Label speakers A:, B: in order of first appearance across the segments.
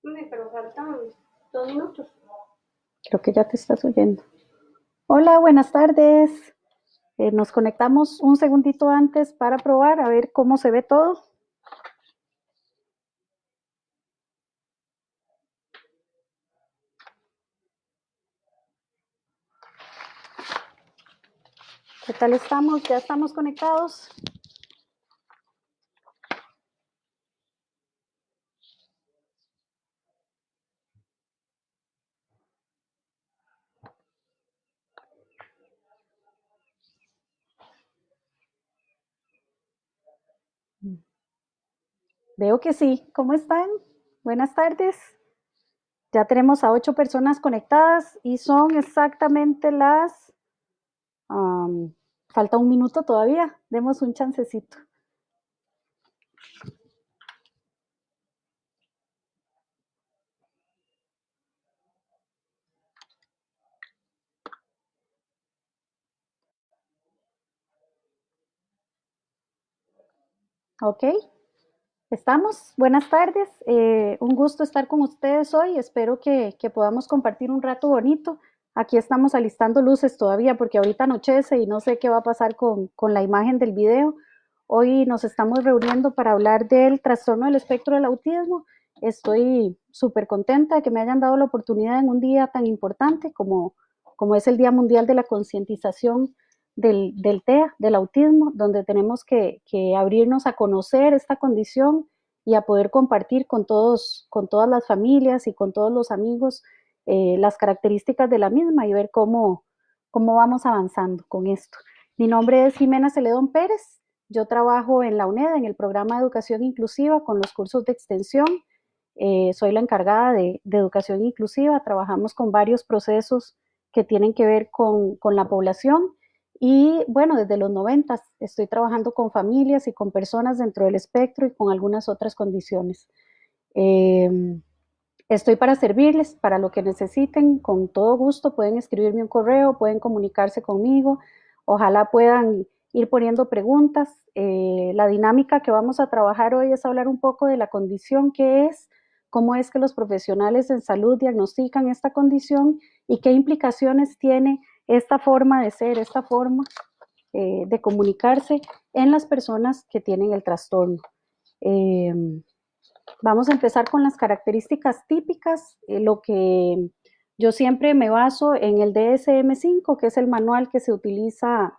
A: Uy, pero faltan 2 minutos.
B: Creo que ya te estás oyendo. Hola, buenas tardes. Nos conectamos un segundito antes para probar a ver cómo se ve todo. ¿Qué tal estamos? ¿Ya estamos conectados? Veo que sí. ¿Cómo están? Buenas tardes. Ya tenemos a 8 personas conectadas y son exactamente las... um, falta un minuto todavía. Demos un chancecito. ¿Ok? ¿Estamos? Buenas tardes. Un gusto estar con ustedes hoy. Espero que podamos compartir un rato bonito. Aquí estamos alistando luces todavía porque ahorita anochece y no sé qué va a pasar con la imagen del video. Hoy nos estamos reuniendo para hablar del trastorno del espectro del autismo. Estoy súper contenta de que me hayan dado la oportunidad en un día tan importante como es el Día Mundial de la Concientización del TEA, del autismo, donde tenemos que abrirnos a conocer esta condición y a poder compartir con todas las familias y con todos los amigos las características de la misma y ver cómo vamos avanzando con esto. Mi nombre es Jimena Celedón Pérez, yo trabajo en la UNED, en el programa de educación inclusiva con los cursos de extensión. Soy la encargada de educación inclusiva, trabajamos con varios procesos que tienen que ver con la población y bueno, desde los 90 estoy trabajando con familias y con personas dentro del espectro y con algunas otras condiciones. Eh, Estoy para servirles, para lo que necesiten, con todo gusto. Pueden escribirme un correo, pueden comunicarse conmigo. Ojalá puedan ir poniendo preguntas. La dinámica que vamos a trabajar hoy es hablar un poco de la condición que es, cómo es que los profesionales en salud diagnostican esta condición y qué implicaciones tiene esta forma de ser, esta forma de comunicarse en las personas que tienen el trastorno. Eh, Vamos a empezar con las características típicas, lo que yo siempre me baso en el DSM-5, que es el manual que se utiliza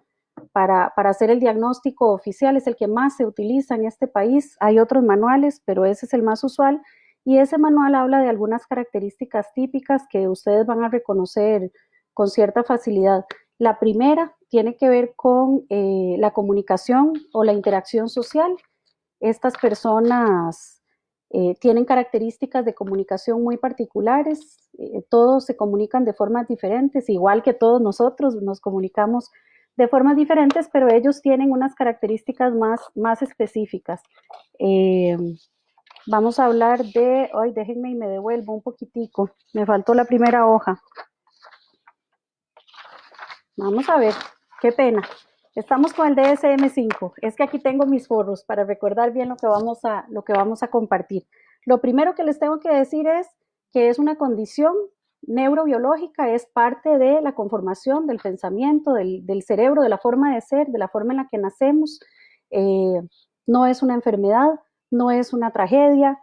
B: para hacer el diagnóstico oficial, es el que más se utiliza en este país. Hay otros manuales, pero ese es el más usual. Y ese manual habla de algunas características típicas que ustedes van a reconocer con cierta facilidad. La primera tiene que ver con la comunicación o la interacción social. Estas personas tienen características de comunicación muy particulares, todos se comunican de formas diferentes, igual que todos nosotros nos comunicamos de formas diferentes, pero ellos tienen unas características más específicas. Eh, Vamos a hablar de, ay, déjenme y me devuelvo un poquitico, me faltó la primera hoja. Vamos a ver, qué pena. Estamos con el DSM-5. Es que aquí tengo mis forros para recordar bien lo que vamos a compartir. Lo primero que les tengo que decir es que es una condición neurobiológica, es parte de la conformación del pensamiento, del cerebro, de la forma de ser, de la forma en la que nacemos. Eh, no es una enfermedad, no es una tragedia,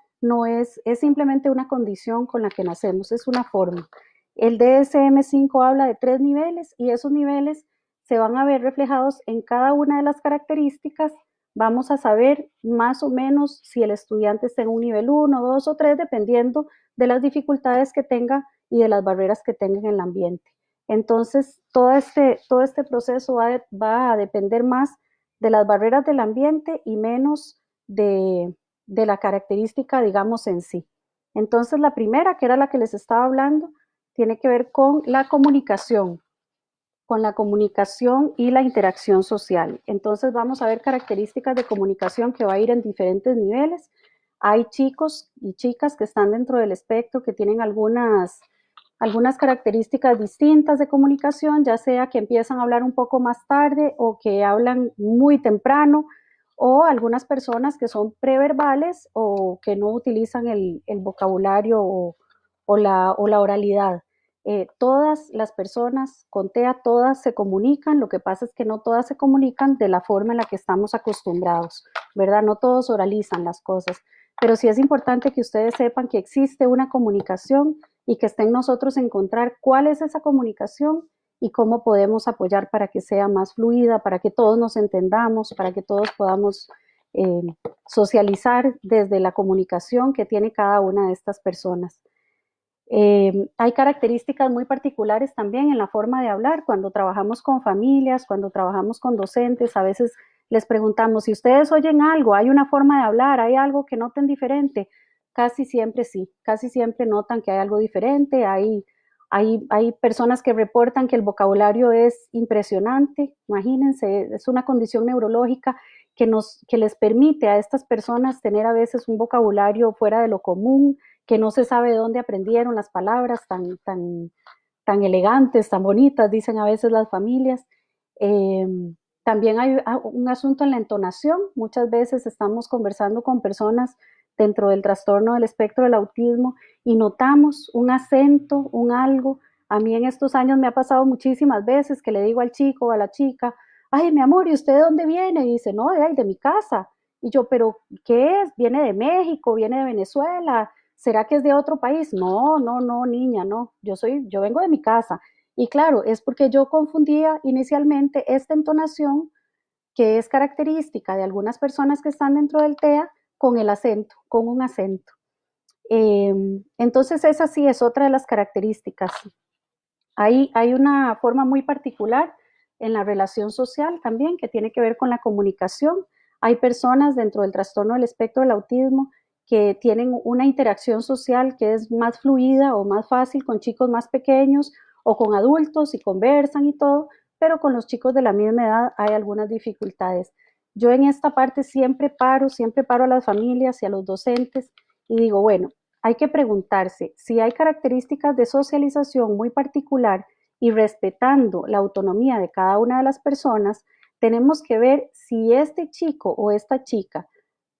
B: es simplemente una condición con la que nacemos, es una forma. El DSM-5 habla de 3 niveles y esos niveles se van a ver reflejados en cada una de las características. Vamos a saber más o menos si el estudiante está en un nivel 1, 2 o 3, dependiendo de las dificultades que tenga y de las barreras que tenga en el ambiente. Entonces, todo este proceso va a depender más de las barreras del ambiente y menos de la característica, digamos, en sí. Entonces, la primera, que era la que les estaba hablando, tiene que ver con la comunicación y la interacción social. Entonces vamos a ver características de comunicación que va a ir en diferentes niveles. Hay chicos y chicas que están dentro del espectro que tienen algunas características distintas de comunicación, ya sea que empiezan a hablar un poco más tarde o que hablan muy temprano o algunas personas que son preverbales o que no utilizan el vocabulario o la oralidad. Todas las personas, con TEA, todas se comunican, lo que pasa es que no todas se comunican de la forma en la que estamos acostumbrados, ¿verdad? No todos oralizan las cosas, pero sí es importante que ustedes sepan que existe una comunicación y que está en nosotros encontrar cuál es esa comunicación y cómo podemos apoyar para que sea más fluida, para que todos nos entendamos, para que todos podamos eh, socializar desde la comunicación que tiene cada una de estas personas. Hay características muy particulares también en la forma de hablar. Cuando trabajamos con familias, cuando trabajamos con docentes, a veces les preguntamos si ustedes oyen algo, hay una forma de hablar, hay algo que noten diferente. Casi siempre sí, casi siempre notan que hay algo diferente. Hay personas que reportan que el vocabulario es impresionante. Imagínense, es una condición neurológica que les permite a estas personas tener a veces un vocabulario fuera de lo común, que no se sabe de dónde aprendieron las palabras tan elegantes, tan bonitas, dicen a veces las familias. Eh, También hay un asunto en la entonación. Muchas veces estamos conversando con personas dentro del trastorno del espectro del autismo y notamos un acento, un algo. A mí en estos años me ha pasado muchísimas veces que le digo al chico o a la chica, ay, mi amor, ¿y usted de dónde viene? Y dice, no, de mi casa. Y yo, pero ¿qué es? ¿Viene de México? ¿Viene de Venezuela? ¿Será que es de otro país? No, no, no, niña, no. Yo vengo de mi casa. Y claro, es porque yo confundía inicialmente esta entonación, que es característica de algunas personas que están dentro del TEA, con el acento, con un acento. Entonces esa sí es otra de las características. Hay una forma muy particular en la relación social también que tiene que ver con la comunicación. Hay personas dentro del trastorno del espectro del autismo que tienen una interacción social que es más fluida o más fácil con chicos más pequeños o con adultos y conversan y todo, pero con los chicos de la misma edad hay algunas dificultades. Yo en esta parte siempre paro a las familias y a los docentes y digo, bueno, hay que preguntarse si hay características de socialización muy particular y respetando la autonomía de cada una de las personas, tenemos que ver si este chico o esta chica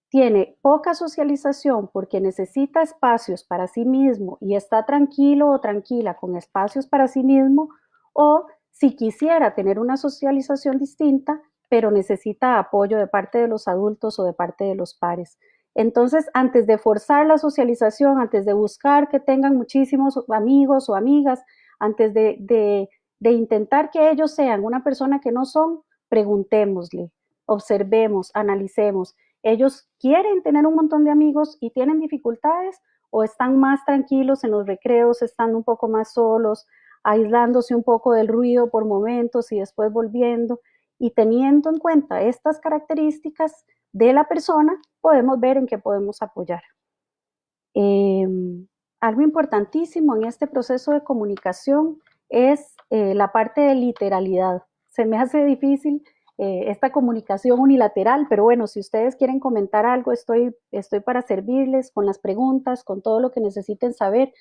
B: tiene poca socialización porque necesita espacios para sí mismo y está tranquilo o tranquila con espacios para sí mismo, o si quisiera tener una socialización distinta, pero necesita apoyo de parte de los adultos o de parte de los pares. Entonces, antes de forzar la socialización, antes de buscar que tengan muchísimos amigos o amigas, antes de intentar que ellos sean una persona que no son, preguntémosle, observemos, analicemos. ¿Ellos quieren tener un montón de amigos y tienen dificultades o están más tranquilos en los recreos, están un poco más solos, aislándose un poco del ruido por momentos y después volviendo? Y teniendo en cuenta estas características de la persona, podemos ver en qué podemos apoyar. Eh, Algo importantísimo en este proceso de comunicación es la parte de literalidad. Se me hace difícil esta comunicación unilateral, pero bueno, si ustedes quieren comentar algo, estoy para servirles con las preguntas, con todo lo que necesiten saber.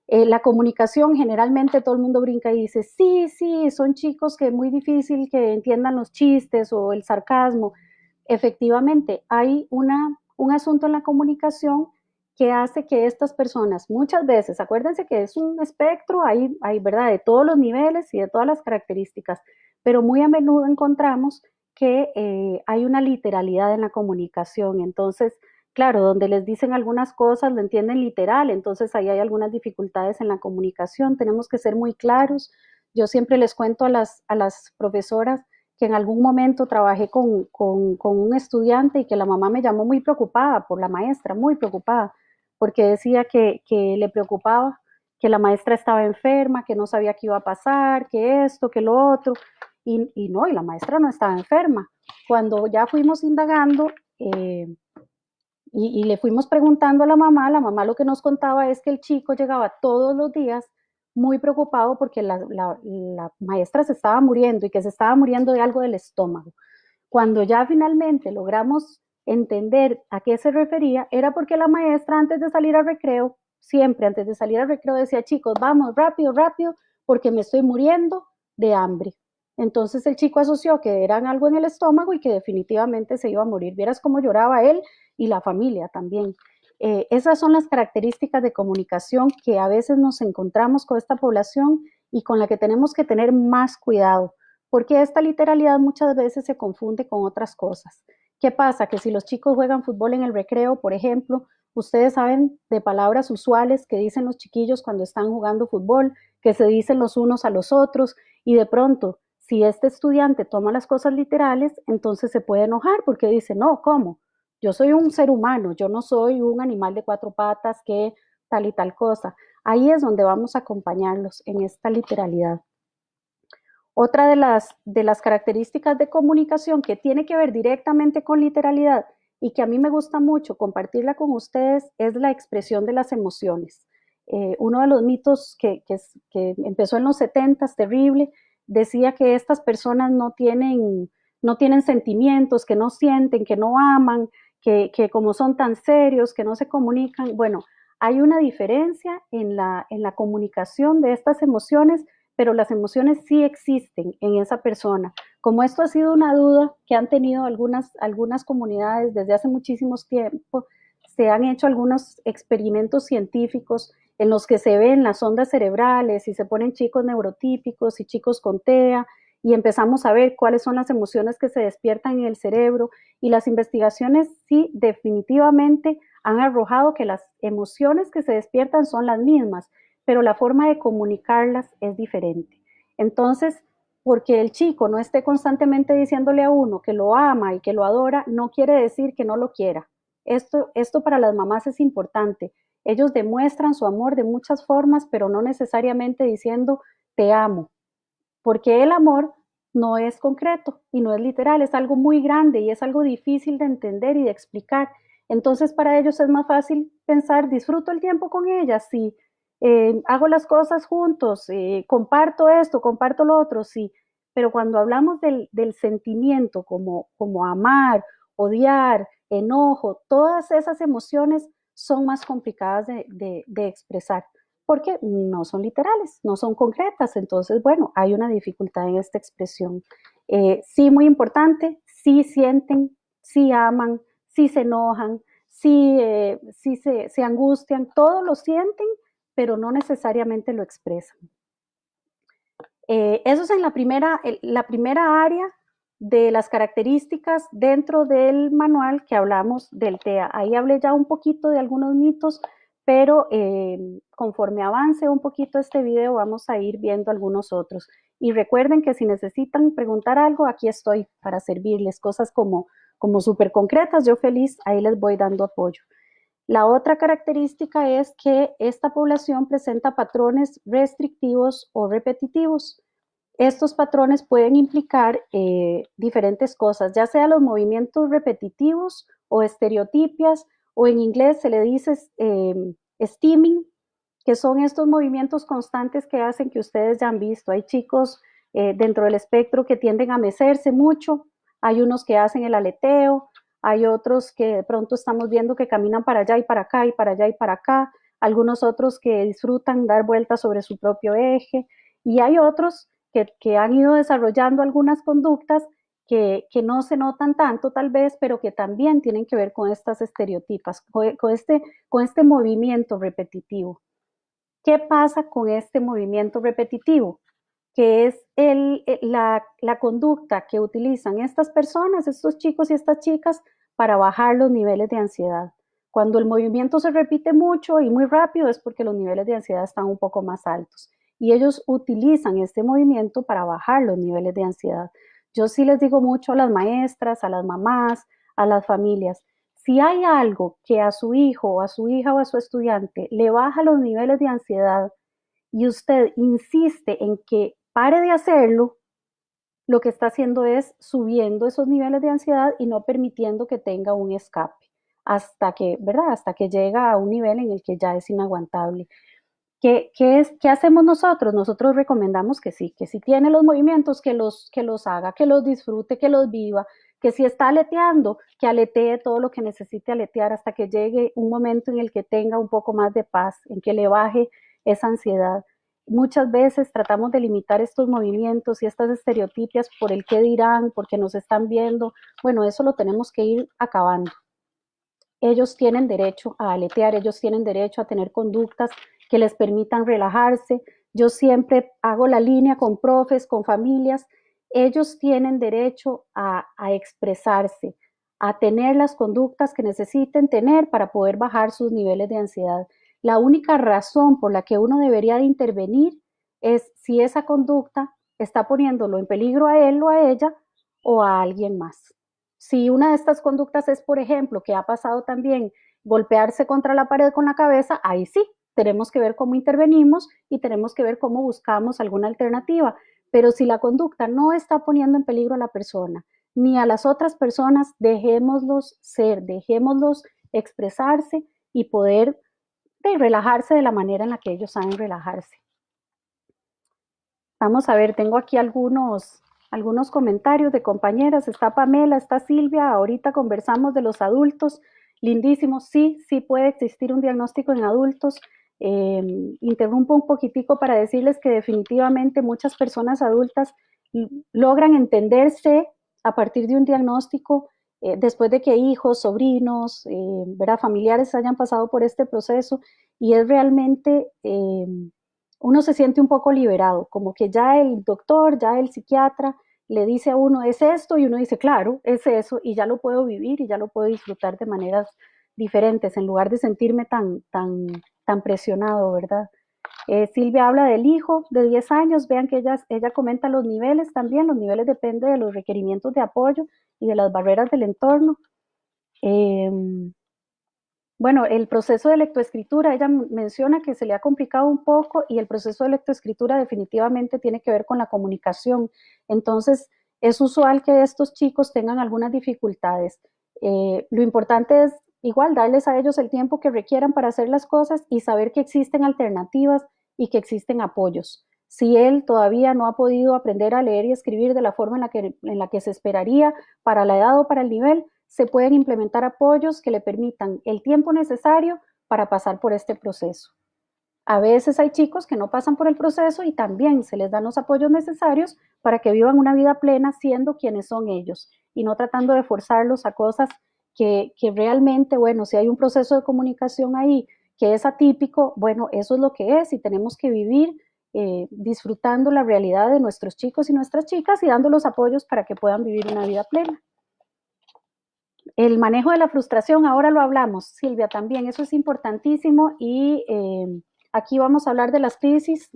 B: La comunicación, generalmente todo el mundo brinca y dice, sí, sí, son chicos que es muy difícil que entiendan los chistes o el sarcasmo. Efectivamente, hay un asunto en la comunicación que hace que estas personas, muchas veces, acuérdense que es un espectro, hay ¿verdad?, de todos los niveles y de todas las características, pero muy a menudo encontramos que hay una literalidad en la comunicación. Entonces, claro, donde les dicen algunas cosas lo entienden literal, entonces ahí hay algunas dificultades en la comunicación. Tenemos que ser muy claros. Yo siempre les cuento a las profesoras que en algún momento trabajé con un estudiante y que la mamá me llamó muy preocupada por la maestra, muy preocupada, porque decía que le preocupaba, que la maestra estaba enferma, que no sabía qué iba a pasar, que esto, que lo otro, y no, y la maestra no estaba enferma. Cuando ya fuimos indagando y le fuimos preguntando a la mamá lo que nos contaba es que el chico llegaba todos los días muy preocupado porque la maestra se estaba muriendo y que se estaba muriendo de algo del estómago. Cuando ya finalmente logramos entender a qué se refería, era porque la maestra antes de salir al recreo, siempre antes de salir al recreo decía, chicos, vamos rápido, rápido, porque me estoy muriendo de hambre. Entonces el chico asoció que eran algo en el estómago y que definitivamente se iba a morir. Vieras cómo lloraba él y la familia también. Esas son las características de comunicación que a veces nos encontramos con esta población y con la que tenemos que tener más cuidado, porque esta literalidad muchas veces se confunde con otras cosas. ¿Qué pasa? Que si los chicos juegan fútbol en el recreo, por ejemplo, ustedes saben de palabras usuales que dicen los chiquillos cuando están jugando fútbol, que se dicen los unos a los otros, y de pronto, si este estudiante toma las cosas literales, entonces se puede enojar porque dice, no, ¿cómo? Yo soy un ser humano, yo no soy un animal de cuatro patas que tal y tal cosa. Ahí es donde vamos a acompañarlos en esta literalidad. Otra de las características de comunicación que tiene que ver directamente con literalidad y que a mí me gusta mucho compartirla con ustedes es la expresión de las emociones. Uno de los mitos que empezó en los 70, terrible, decía que estas personas no tienen sentimientos, que no sienten, que no aman, que como son tan serios, que no se comunican. Bueno, hay una diferencia en la comunicación de estas emociones, pero las emociones sí existen en esa persona. Como esto ha sido una duda que han tenido algunas comunidades desde hace muchísimos tiempos, se han hecho algunos experimentos científicos en los que se ven las ondas cerebrales y se ponen chicos neurotípicos y chicos con TEA y empezamos a ver cuáles son las emociones que se despiertan en el cerebro y las investigaciones sí definitivamente han arrojado que las emociones que se despiertan son las mismas, pero la forma de comunicarlas es diferente. Entonces, porque el chico no esté constantemente diciéndole a uno que lo ama y que lo adora, no quiere decir que no lo quiera. Esto para las mamás es importante. Ellos demuestran su amor de muchas formas, pero no necesariamente diciendo te amo, porque el amor no es concreto y no es literal, es algo muy grande y es algo difícil de entender y de explicar. Entonces para ellos es más fácil pensar, disfruto el tiempo con ellas, sí, hago las cosas juntos, comparto esto, comparto lo otro, sí, pero cuando hablamos del sentimiento como amar, odiar, enojo, todas esas emociones son más complicadas de expresar porque no son literales, no son concretas. Entonces, bueno, hay una dificultad en esta expresión. Sí, muy importante, sí sienten, sí aman, sí se enojan, sí se angustian, todo lo sienten, pero no necesariamente lo expresan. Eso es en la primera área de las características dentro del manual que hablamos del TEA. Ahí hablé ya un poquito de algunos mitos, pero conforme avance un poquito este video vamos a ir viendo algunos otros. Y recuerden que si necesitan preguntar algo, aquí estoy para servirles, cosas como súper concretas, yo feliz, ahí les voy dando apoyo. La otra característica es que esta población presenta patrones restrictivos o repetitivos. Estos patrones pueden implicar diferentes cosas, ya sea los movimientos repetitivos o estereotipias, o en inglés se le dice stimming, que son estos movimientos constantes que hacen que ustedes ya han visto. Hay chicos dentro del espectro que tienden a mecerse mucho, hay unos que hacen el aleteo, hay otros que de pronto estamos viendo que caminan para allá y para acá y para allá y para acá, algunos otros que disfrutan dar vueltas sobre su propio eje, y hay otros que han ido desarrollando algunas conductas que no se notan tanto tal vez, pero que también tienen que ver con estas estereotipas, con este movimiento repetitivo. ¿Qué pasa con este movimiento repetitivo? Que es la conducta que utilizan estas personas, estos chicos y estas chicas, para bajar los niveles de ansiedad. Cuando el movimiento se repite mucho y muy rápido es porque los niveles de ansiedad están un poco más altos. Y ellos utilizan este movimiento para bajar los niveles de ansiedad. Yo sí les digo mucho a las maestras, a las mamás, a las familias, si hay algo que a su hijo o a su hija o a su estudiante le baja los niveles de ansiedad y usted insiste en que pare de hacerlo, lo que está haciendo es subiendo esos niveles de ansiedad y no permitiendo que tenga un escape hasta que, ¿verdad? Hasta que llega a un nivel en el que ya es inaguantable. ¿Qué hacemos nosotros? Nosotros recomendamos que si tiene los movimientos, que los haga, que los disfrute, que los viva, que si está aleteando, que aletee todo lo que necesite aletear hasta que llegue un momento en el que tenga un poco más de paz, en que le baje esa ansiedad. muchas veces tratamos de limitar estos movimientos y estas estereotipias por el qué dirán, porque nos están viendo. Bueno, eso lo tenemos que ir acabando. Ellos tienen derecho a aletear, ellos tienen derecho a tener conductas que les permitan relajarse. Yo siempre hago la línea con profes, con familias. Ellos tienen derecho a expresarse, a tener las conductas que necesiten tener para poder bajar sus niveles de ansiedad. La única razón por la que uno debería de intervenir es si esa conducta está poniéndolo en peligro a él o a ella o a alguien más. Si una de estas conductas es, por ejemplo, que ha pasado también golpearse contra la pared con la cabeza, ahí sí, tenemos que ver cómo intervenimos y tenemos que ver cómo buscamos alguna alternativa. Pero si la conducta no está poniendo en peligro a la persona ni a las otras personas, dejémoslos ser, dejémoslos expresarse y poder relajarse de la manera en la que ellos saben relajarse. Vamos a ver, tengo aquí algunos comentarios de compañeras. Está Pamela, está Silvia, ahorita conversamos de los adultos. Lindísimo, sí, sí puede existir un diagnóstico en adultos. Interrumpo un poquitico para decirles que definitivamente muchas personas adultas logran entenderse a partir de un diagnóstico después de que hijos, sobrinos, familiares hayan pasado por este proceso, y es realmente uno se siente un poco liberado, como que ya el doctor, ya el psiquiatra le dice a uno, es esto, y uno dice, claro, es eso, y ya lo puedo vivir y ya lo puedo disfrutar de maneras diferentes, en lugar de sentirme tan presionado, ¿verdad? Silvia habla del hijo de 10 años, vean que ella comenta los niveles también, los niveles dependen de los requerimientos de apoyo y de las barreras del entorno. Eh, bueno, el proceso de lectoescritura, ella menciona que se le ha complicado un poco, y el proceso de lectoescritura definitivamente tiene que ver con la comunicación. Entonces, es usual que estos chicos tengan algunas dificultades. Lo importante es igual darles a ellos el tiempo que requieran para hacer las cosas y saber que existen alternativas y que existen apoyos. Si él todavía no ha podido aprender a leer y escribir de la forma en la que se esperaría para la edad o para el nivel, se pueden implementar apoyos que le permitan el tiempo necesario para pasar por este proceso. A veces hay chicos que no pasan por el proceso y también se les dan los apoyos necesarios para que vivan una vida plena siendo quienes son ellos y no tratando de forzarlos a cosas que realmente, bueno, si hay un proceso de comunicación ahí que es atípico, bueno, eso es lo que es, y tenemos que vivir disfrutando la realidad de nuestros chicos y nuestras chicas y dando los apoyos para que puedan vivir una vida plena. El manejo de la frustración, ahora lo hablamos, Silvia, también, eso es importantísimo, y aquí vamos a hablar de las crisis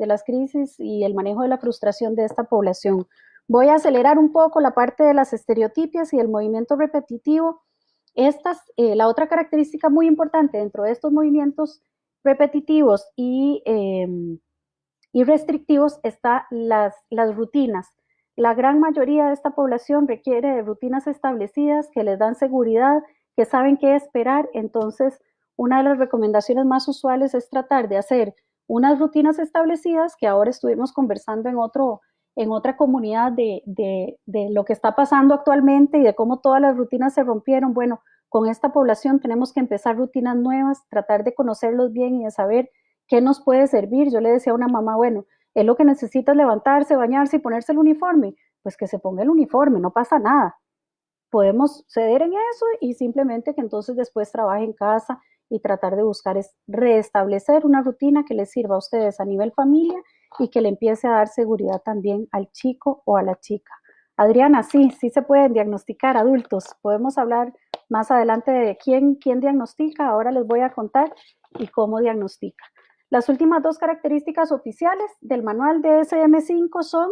B: y el manejo de la frustración de esta población. Voy a acelerar un poco la parte de las estereotipias y el movimiento repetitivo. La otra característica muy importante dentro de estos movimientos repetitivos y restrictivos está las rutinas. La gran mayoría de esta población requiere de rutinas establecidas que les dan seguridad, que saben qué esperar. Entonces, una de las recomendaciones más usuales es tratar de hacer unas rutinas establecidas, que ahora estuvimos conversando en otra comunidad de lo que está pasando actualmente y de cómo todas las rutinas se rompieron. Bueno, con esta población tenemos que empezar rutinas nuevas, tratar de conocerlos bien y de saber qué nos puede servir. Yo le decía a una mamá, bueno, él lo que necesita es levantarse, bañarse y ponerse el uniforme, pues que se ponga el uniforme, no pasa nada. Podemos ceder en eso y simplemente que entonces después trabaje en casa y tratar de buscar es restablecer una rutina que les sirva a ustedes a nivel familia y que le empiece a dar seguridad también al chico o a la chica. Adriana, sí se pueden diagnosticar adultos. Podemos hablar más adelante de quién diagnostica. Ahora les voy a contar y cómo diagnostica. Las últimas dos características oficiales del manual de DSM-5 son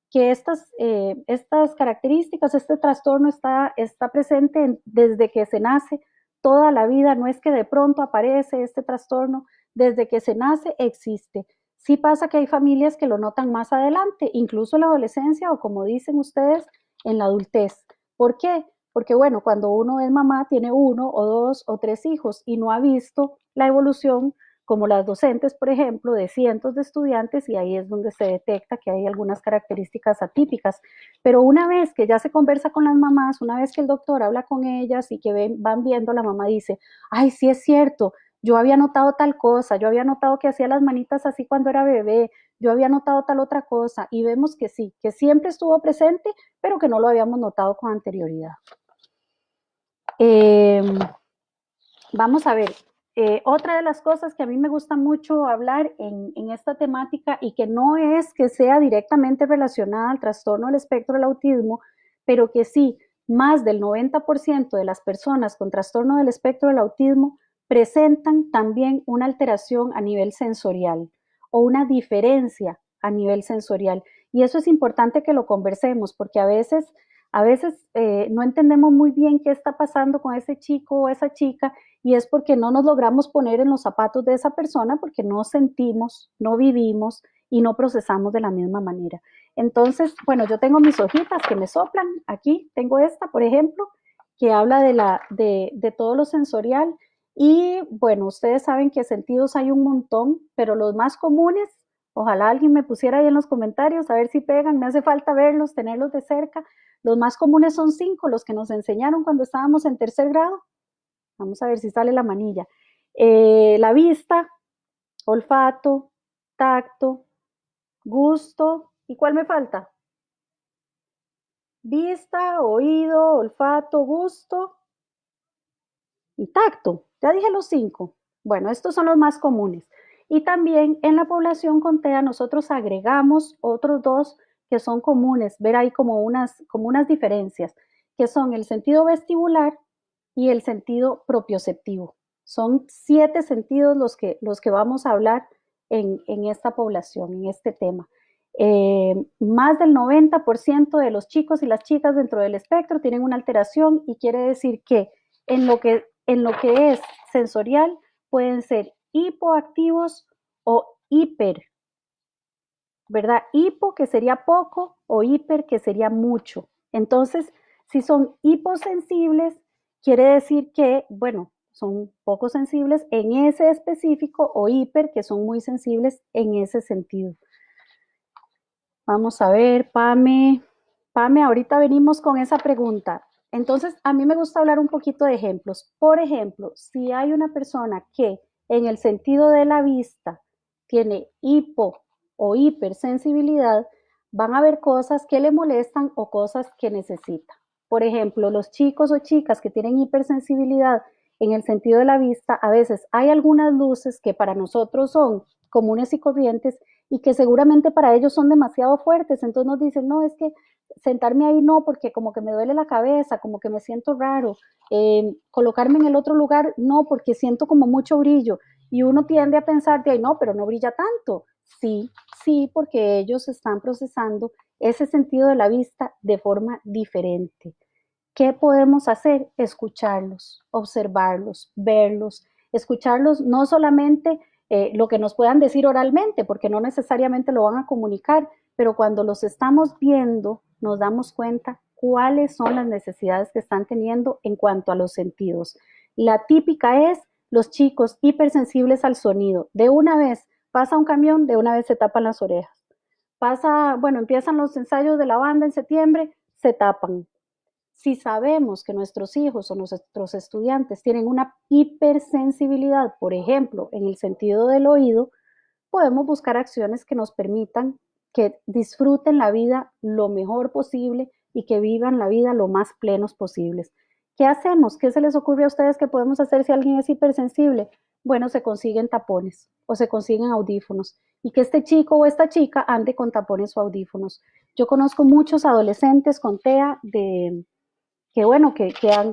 B: que estas características, este trastorno está presente desde que se nace, toda la vida. No es que de pronto aparece este trastorno, desde que se nace existe. Sí pasa que hay familias que lo notan más adelante, incluso en la adolescencia o, como dicen ustedes, en la adultez. ¿Por qué? Porque bueno, cuando uno es mamá tiene 1 o 2 o 3 hijos y no ha visto la evolución, como las docentes, por ejemplo, de cientos de estudiantes, y ahí es donde se detecta que hay algunas características atípicas. Pero una vez que ya se conversa con las mamás, una vez que el doctor habla con ellas y que van viendo, la mamá dice, ay, sí es cierto, yo había notado tal cosa, yo había notado que hacía las manitas así cuando era bebé, yo había notado tal otra cosa, y vemos que sí, que siempre estuvo presente, pero que no lo habíamos notado con anterioridad. Vamos a ver, otra de las cosas que a mí me gusta mucho hablar en esta temática y que no es que sea directamente relacionada al trastorno del espectro del autismo, pero que sí, más del 90% de las personas con trastorno del espectro del autismo presentan también una alteración a nivel sensorial o una diferencia a nivel sensorial. Y eso es importante que lo conversemos porque a veces no entendemos muy bien qué está pasando con ese chico o esa chica y es porque no nos logramos poner en los zapatos de esa persona porque no sentimos, no vivimos y no procesamos de la misma manera. Entonces, bueno, yo tengo mis hojitas que me soplan. Aquí tengo esta, por ejemplo, que habla de todo lo sensorial. Y bueno, ustedes saben que sentidos hay un montón, pero los más comunes, ojalá alguien me pusiera ahí en los comentarios a ver si pegan, me hace falta verlos, tenerlos de cerca. Los más comunes son 5, los que nos enseñaron cuando estábamos en tercer grado. Vamos a ver si sale la manilla. La vista, olfato, tacto, gusto. ¿Y cuál me falta? Vista, oído, olfato, gusto y tacto. Ya dije los 5. Bueno, estos son los más comunes. Y también en la población con TEA nosotros agregamos otros 2 que son comunes. Ver ahí como unas diferencias, que son el sentido vestibular y el sentido propioceptivo. Son 7 sentidos los que vamos a hablar en esta población, en este tema. Más del 90% de los chicos y las chicas dentro del espectro tienen una alteración y quiere decir que en lo que es sensorial pueden ser hipoactivos o hiper, ¿verdad? Hipo que sería poco o hiper que sería mucho. Entonces, si son hiposensibles, quiere decir que, bueno, son poco sensibles en ese específico o hiper que son muy sensibles en ese sentido. Vamos a ver, Pame, ahorita venimos con esa pregunta. Entonces, a mí me gusta hablar un poquito de ejemplos. Por ejemplo, si hay una persona que en el sentido de la vista tiene hipo o hipersensibilidad, van a haber cosas que le molestan o cosas que necesita. Por ejemplo, los chicos o chicas que tienen hipersensibilidad en el sentido de la vista, a veces hay algunas luces que para nosotros son comunes y corrientes y que seguramente para ellos son demasiado fuertes. Entonces nos dicen, no, es que sentarme ahí no, porque como que me duele la cabeza, como que me siento raro. Colocarme en el otro lugar, no, porque siento como mucho brillo. Y uno tiende a pensar, de ahí no, pero no brilla tanto. Sí, sí, porque ellos están procesando ese sentido de la vista de forma diferente. ¿Qué podemos hacer? Escucharlos, observarlos, verlos, escucharlos no solamente lo que nos puedan decir oralmente, porque no necesariamente lo van a comunicar, pero cuando los estamos viendo, nos damos cuenta cuáles son las necesidades que están teniendo en cuanto a los sentidos. La típica es los chicos hipersensibles al sonido. De una vez pasa un camión, de una vez se tapan las orejas. Bueno, empiezan los ensayos de la banda en septiembre, se tapan. Si sabemos que nuestros hijos o nuestros estudiantes tienen una hipersensibilidad, por ejemplo, en el sentido del oído, podemos buscar acciones que nos permitan que disfruten la vida lo mejor posible y que vivan la vida lo más plenos posibles. ¿Qué hacemos? ¿Qué se les ocurre a ustedes que podemos hacer si alguien es hipersensible? Bueno, se consiguen tapones o se consiguen audífonos y que este chico o esta chica ande con tapones o audífonos. Yo conozco muchos adolescentes con TEA que bueno,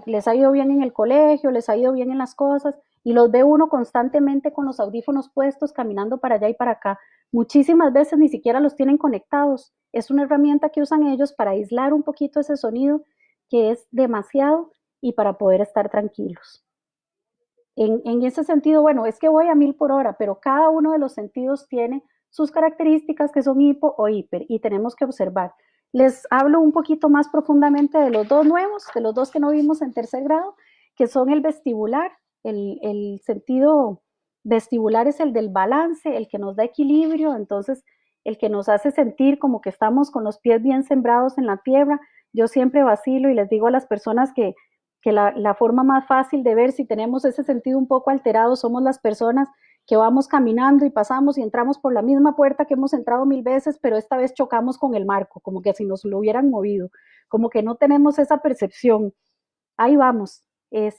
B: les ha ido bien en el colegio, les ha ido bien en las cosas, y los ve uno constantemente con los audífonos puestos, caminando para allá y para acá. Muchísimas veces ni siquiera los tienen conectados. Es una herramienta que usan ellos para aislar un poquito ese sonido que es demasiado y para poder estar tranquilos. En ese sentido, bueno, es que voy a 1000 por hora, pero cada uno de los sentidos tiene sus características que son hipo o hiper y tenemos que observar. Les hablo un poquito más profundamente de los 2 nuevos, de los 2 que no vimos en tercer grado, que son el vestibular. El sentido vestibular es el del balance, el que nos da equilibrio, entonces el que nos hace sentir como que estamos con los pies bien sembrados en la tierra. Yo siempre vacilo y les digo a las personas que que la forma más fácil de ver si tenemos ese sentido un poco alterado somos las personas que vamos caminando y pasamos y entramos por la misma puerta que hemos entrado 1000 veces, pero esta vez chocamos con el marco, como que si nos lo hubieran movido, como que no tenemos esa percepción. Ahí vamos. En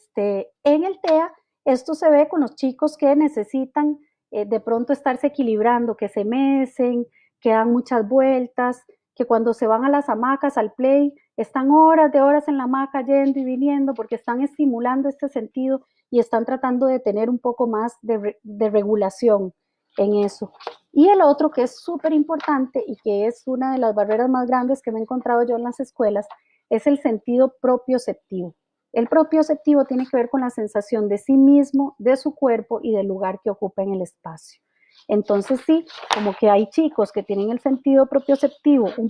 B: el TEA, esto se ve con los chicos que necesitan de pronto estarse equilibrando, que se mecen, que dan muchas vueltas, que cuando se van a las hamacas, al play, están horas de horas en la hamaca yendo y viniendo porque están estimulando este sentido y están tratando de tener un poco más de regulación en eso. Y el otro que es súper importante y que es una de las barreras más grandes que me he encontrado yo en las escuelas es el sentido propioceptivo. El propioceptivo tiene que ver con la sensación de sí mismo, de su cuerpo y del lugar que ocupa en el espacio. Entonces sí, como que hay chicos que tienen el sentido propioceptivo un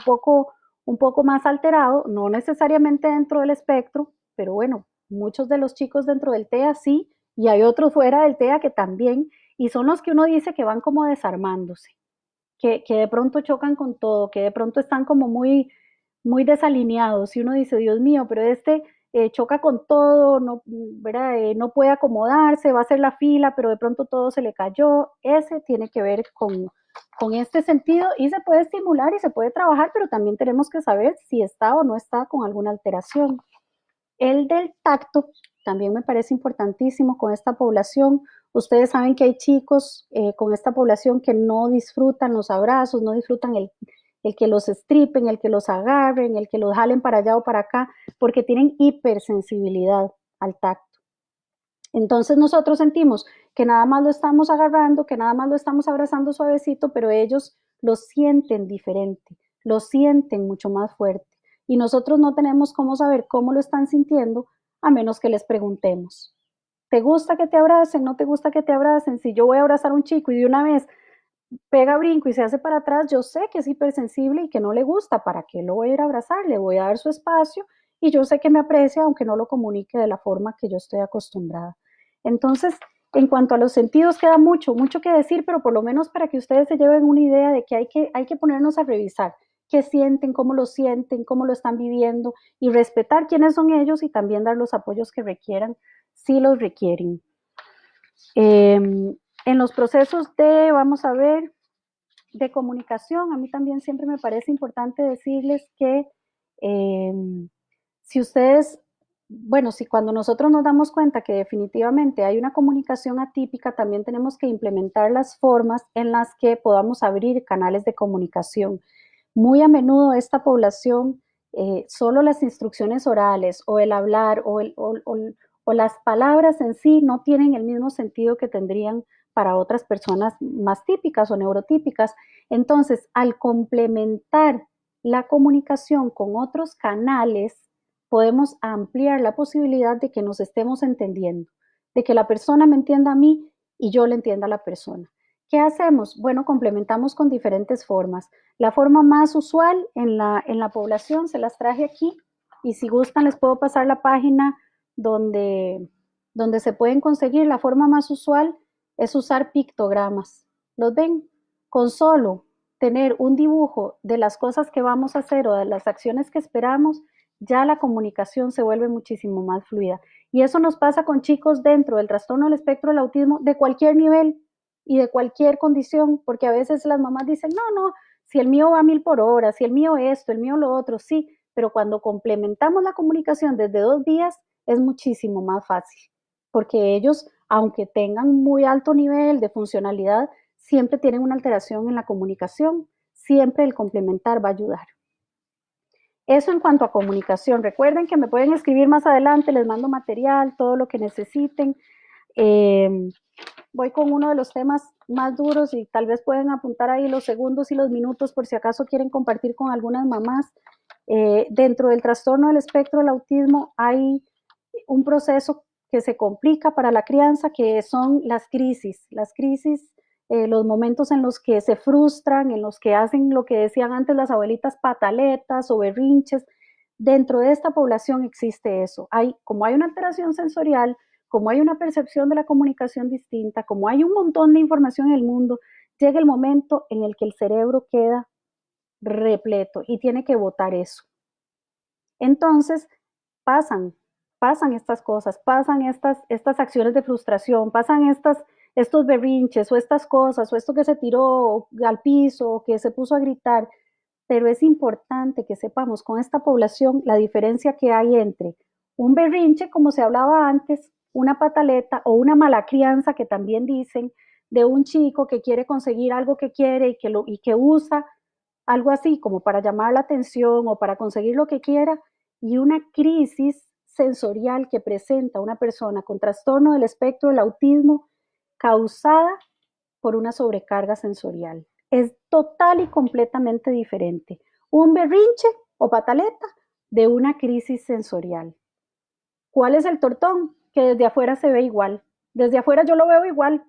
B: poco más alterado, no necesariamente dentro del espectro, pero bueno, muchos de los chicos dentro del TEA sí, y hay otros fuera del TEA que también, y son los que uno dice que van como desarmándose, que de pronto chocan con todo, que de pronto están como muy desalineados, y uno dice, Dios mío, pero choca con todo, no, ¿verdad? No puede acomodarse, va a hacer la fila, pero de pronto todo se le cayó. Ese tiene que ver con este sentido y se puede estimular y se puede trabajar, pero también tenemos que saber si está o no está con alguna alteración. El del tacto también me parece importantísimo con esta población. Ustedes saben que hay chicos con esta población que no disfrutan los abrazos, no disfrutan el que los estripen, el que los agarren, el que los jalen para allá o para acá, porque tienen hipersensibilidad al tacto. Entonces nosotros sentimos que nada más lo estamos agarrando, que nada más lo estamos abrazando suavecito, pero ellos lo sienten diferente, lo sienten mucho más fuerte. Y nosotros no tenemos cómo saber cómo lo están sintiendo a menos que les preguntemos. ¿Te gusta que te abracen? ¿No te gusta que te abracen? Si yo voy a abrazar a un chico y de una vez pega brinco y se hace para atrás, yo sé que es hipersensible y que no le gusta. ¿Para qué lo voy a ir a abrazar? Le voy a dar su espacio y yo sé que me aprecia aunque no lo comunique de la forma que yo estoy acostumbrada. Entonces, en cuanto a los sentidos, queda mucho que decir, pero por lo menos para que ustedes se lleven una idea de que hay que ponernos a revisar qué sienten, cómo lo están viviendo y respetar quiénes son ellos y también dar los apoyos que requieran si los requieren. En los procesos vamos a ver, de comunicación, a mí también siempre me parece importante decirles que eh, si ustedes, bueno, si cuando nosotros nos damos cuenta que definitivamente hay una comunicación atípica, también tenemos que implementar las formas en las que podamos abrir canales de comunicación. Muy a menudo esta población, solo las instrucciones orales o el hablar o las palabras en sí no tienen el mismo sentido que tendrían para otras personas más típicas o neurotípicas. Entonces, al complementar la comunicación con otros canales, podemos ampliar la posibilidad de que nos estemos entendiendo, de que la persona me entienda a mí y yo le entienda a la persona. ¿Qué hacemos? Bueno, complementamos con diferentes formas. La forma más usual en la población, se las traje aquí, y si gustan les puedo pasar la página donde se pueden conseguir. La forma más usual es usar pictogramas. ¿Los ven? Con solo tener un dibujo de las cosas que vamos a hacer o de las acciones que esperamos, ya la comunicación se vuelve muchísimo más fluida. Y eso nos pasa con chicos dentro del trastorno del espectro del autismo de cualquier nivel y de cualquier condición, porque a veces las mamás dicen, no, si el mío va a 1000 por hora, si el mío esto, el mío lo otro, sí, pero cuando complementamos la comunicación desde 2 vías es muchísimo más fácil, porque ellos, aunque tengan muy alto nivel de funcionalidad, siempre tienen una alteración en la comunicación, siempre el complementar va a ayudar. Eso en cuanto a comunicación. Recuerden que me pueden escribir más adelante, les mando material, todo lo que necesiten. Voy con uno de los temas más duros y tal vez pueden apuntar ahí los segundos y los minutos por si acaso quieren compartir con algunas mamás. Dentro del trastorno del espectro del autismo hay un proceso que se complica para la crianza, que son las crisis, los momentos en los que se frustran, en los que hacen lo que decían antes las abuelitas, pataletas o berrinches. Dentro de esta población existe eso. Como hay una alteración sensorial, como hay una percepción de la comunicación distinta, como hay un montón de información en el mundo, llega el momento en el que el cerebro queda repleto y tiene que botar eso. Entonces pasan pasan estas cosas, pasan estas acciones de frustración, pasan estos berrinches o estas cosas o esto que se tiró al piso o que se puso a gritar, pero es importante que sepamos con esta población la diferencia que hay entre un berrinche, como se hablaba antes, una pataleta o una mala crianza que también dicen de un chico que quiere conseguir algo que quiere y que usa algo así como para llamar la atención o para conseguir lo que quiera, y una crisis sensorial que presenta una persona con trastorno del espectro del autismo causada por una sobrecarga sensorial. Es total y completamente diferente un berrinche o pataleta de una crisis sensorial. ¿Cuál es el tortón? Que desde afuera se ve igual. Desde afuera yo lo veo igual.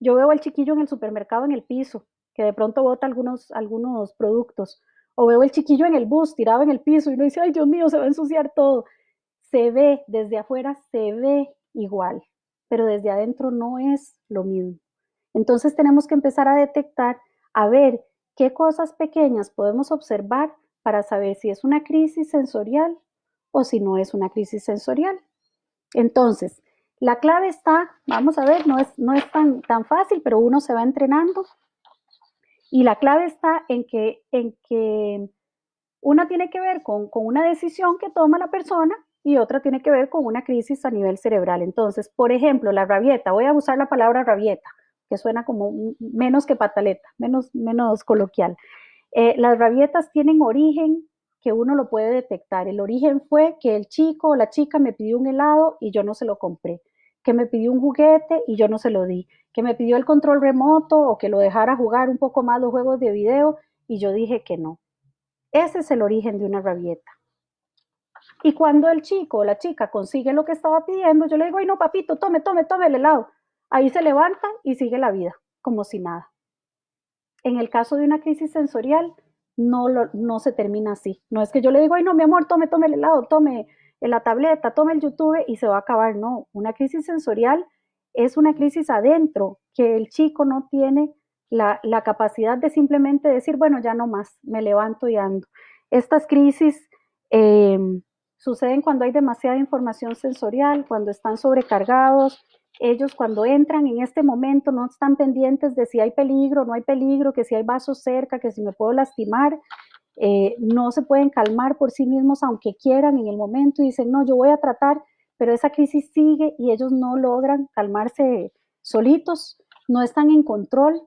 B: Yo veo al chiquillo en el supermercado en el piso, que de pronto bota algunos productos. O veo el chiquillo en el bus tirado en el piso y uno dice, ay Dios mío, se va a ensuciar todo. Se ve, desde afuera se ve igual, pero desde adentro no es lo mismo. Entonces tenemos que empezar a detectar, a ver qué cosas pequeñas podemos observar para saber si es una crisis sensorial o si no es una crisis sensorial. Entonces, la clave está, vamos a ver, no es tan fácil, pero uno se va entrenando. Y la clave está en que una tiene que ver con una decisión que toma la persona y otra tiene que ver con una crisis a nivel cerebral. Entonces, por ejemplo, la rabieta, voy a usar la palabra rabieta, que suena como menos que pataleta, menos coloquial. Las rabietas tienen origen que uno lo puede detectar. El origen fue que el chico o la chica me pidió un helado y yo no se lo compré, que me pidió un juguete y yo no se lo di, que me pidió el control remoto o que lo dejara jugar un poco más los juegos de video y yo dije que no. Ese es el origen de una rabieta. Y cuando el chico o la chica consigue lo que estaba pidiendo, yo le digo, ay no papito, tome el helado. Ahí se levanta y sigue la vida, como si nada. En el caso de una crisis sensorial, no se termina así. No es que yo le digo, ay no, mi amor, tome el helado, tome la tableta, tome el YouTube y se va a acabar. No, una crisis sensorial es una crisis adentro, que el chico no tiene la capacidad de simplemente decir, bueno, ya no más, me levanto y ando. Estas crisis eh, suceden cuando hay demasiada información sensorial, cuando están sobrecargados. Ellos cuando entran en este momento no están pendientes de si hay peligro, no hay peligro, que si hay vasos cerca, que si me puedo lastimar. No se pueden calmar por sí mismos aunque quieran en el momento y dicen, no, yo voy a tratar, pero esa crisis sigue y ellos no logran calmarse solitos, no están en control,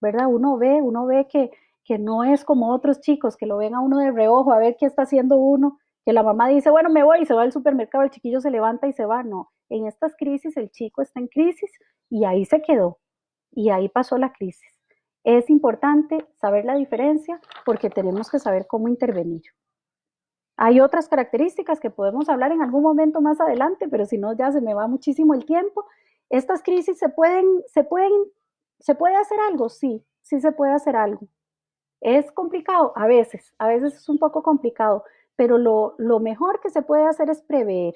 B: ¿verdad? Uno ve que no es como otros chicos que lo ven a uno de reojo a ver qué está haciendo uno, que la mamá dice, bueno, me voy y se va al supermercado, el chiquillo se levanta y se va. No, en estas crisis el chico está en crisis y ahí se quedó y ahí pasó la crisis. Es importante saber la diferencia porque tenemos que saber cómo intervenir. Hay otras características que podemos hablar en algún momento más adelante, pero si no ya se me va muchísimo el tiempo. Estas crisis se puede hacer algo, sí, sí se puede hacer algo. Es complicado, a veces es un poco complicado, pero lo mejor que se puede hacer es prever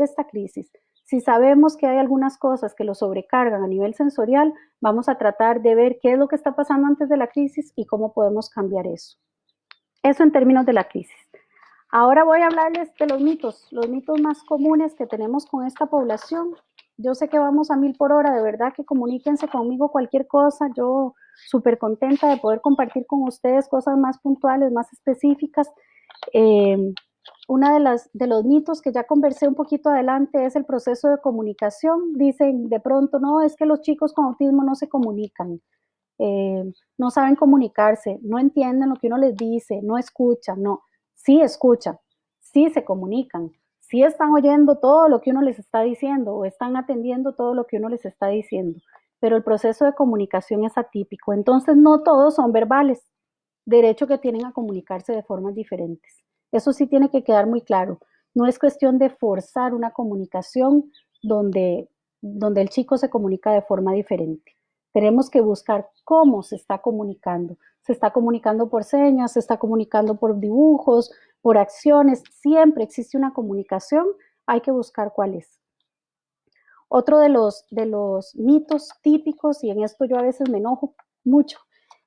B: esta crisis. Si sabemos que hay algunas cosas que lo sobrecargan a nivel sensorial, vamos a tratar de ver qué es lo que está pasando antes de la crisis y cómo podemos cambiar eso. Eso en términos de la crisis. Ahora voy a hablarles de los mitos más comunes que tenemos con esta población. Yo sé que vamos a 1000 por hora, de verdad que comuníquense conmigo cualquier cosa. Yo súper contenta de poder compartir con ustedes cosas más puntuales, más específicas. Una de los mitos que ya conversé un poquito adelante es el proceso de comunicación. Dicen de pronto, no, es que los chicos con autismo no se comunican, no saben comunicarse, no entienden lo que uno les dice, no escuchan, no, sí escuchan, sí se comunican, sí están oyendo todo lo que uno les está diciendo o están atendiendo todo lo que uno les está diciendo, pero el proceso de comunicación es atípico, entonces no todos son verbales, derecho que tienen a comunicarse de formas diferentes. Eso sí tiene que quedar muy claro. No es cuestión de forzar una comunicación donde el chico se comunica de forma diferente. Tenemos que buscar cómo se está comunicando. Se está comunicando por señas, se está comunicando por dibujos, por acciones. Siempre existe una comunicación, hay que buscar cuál es. Otro de los mitos típicos, y en esto yo a veces me enojo mucho,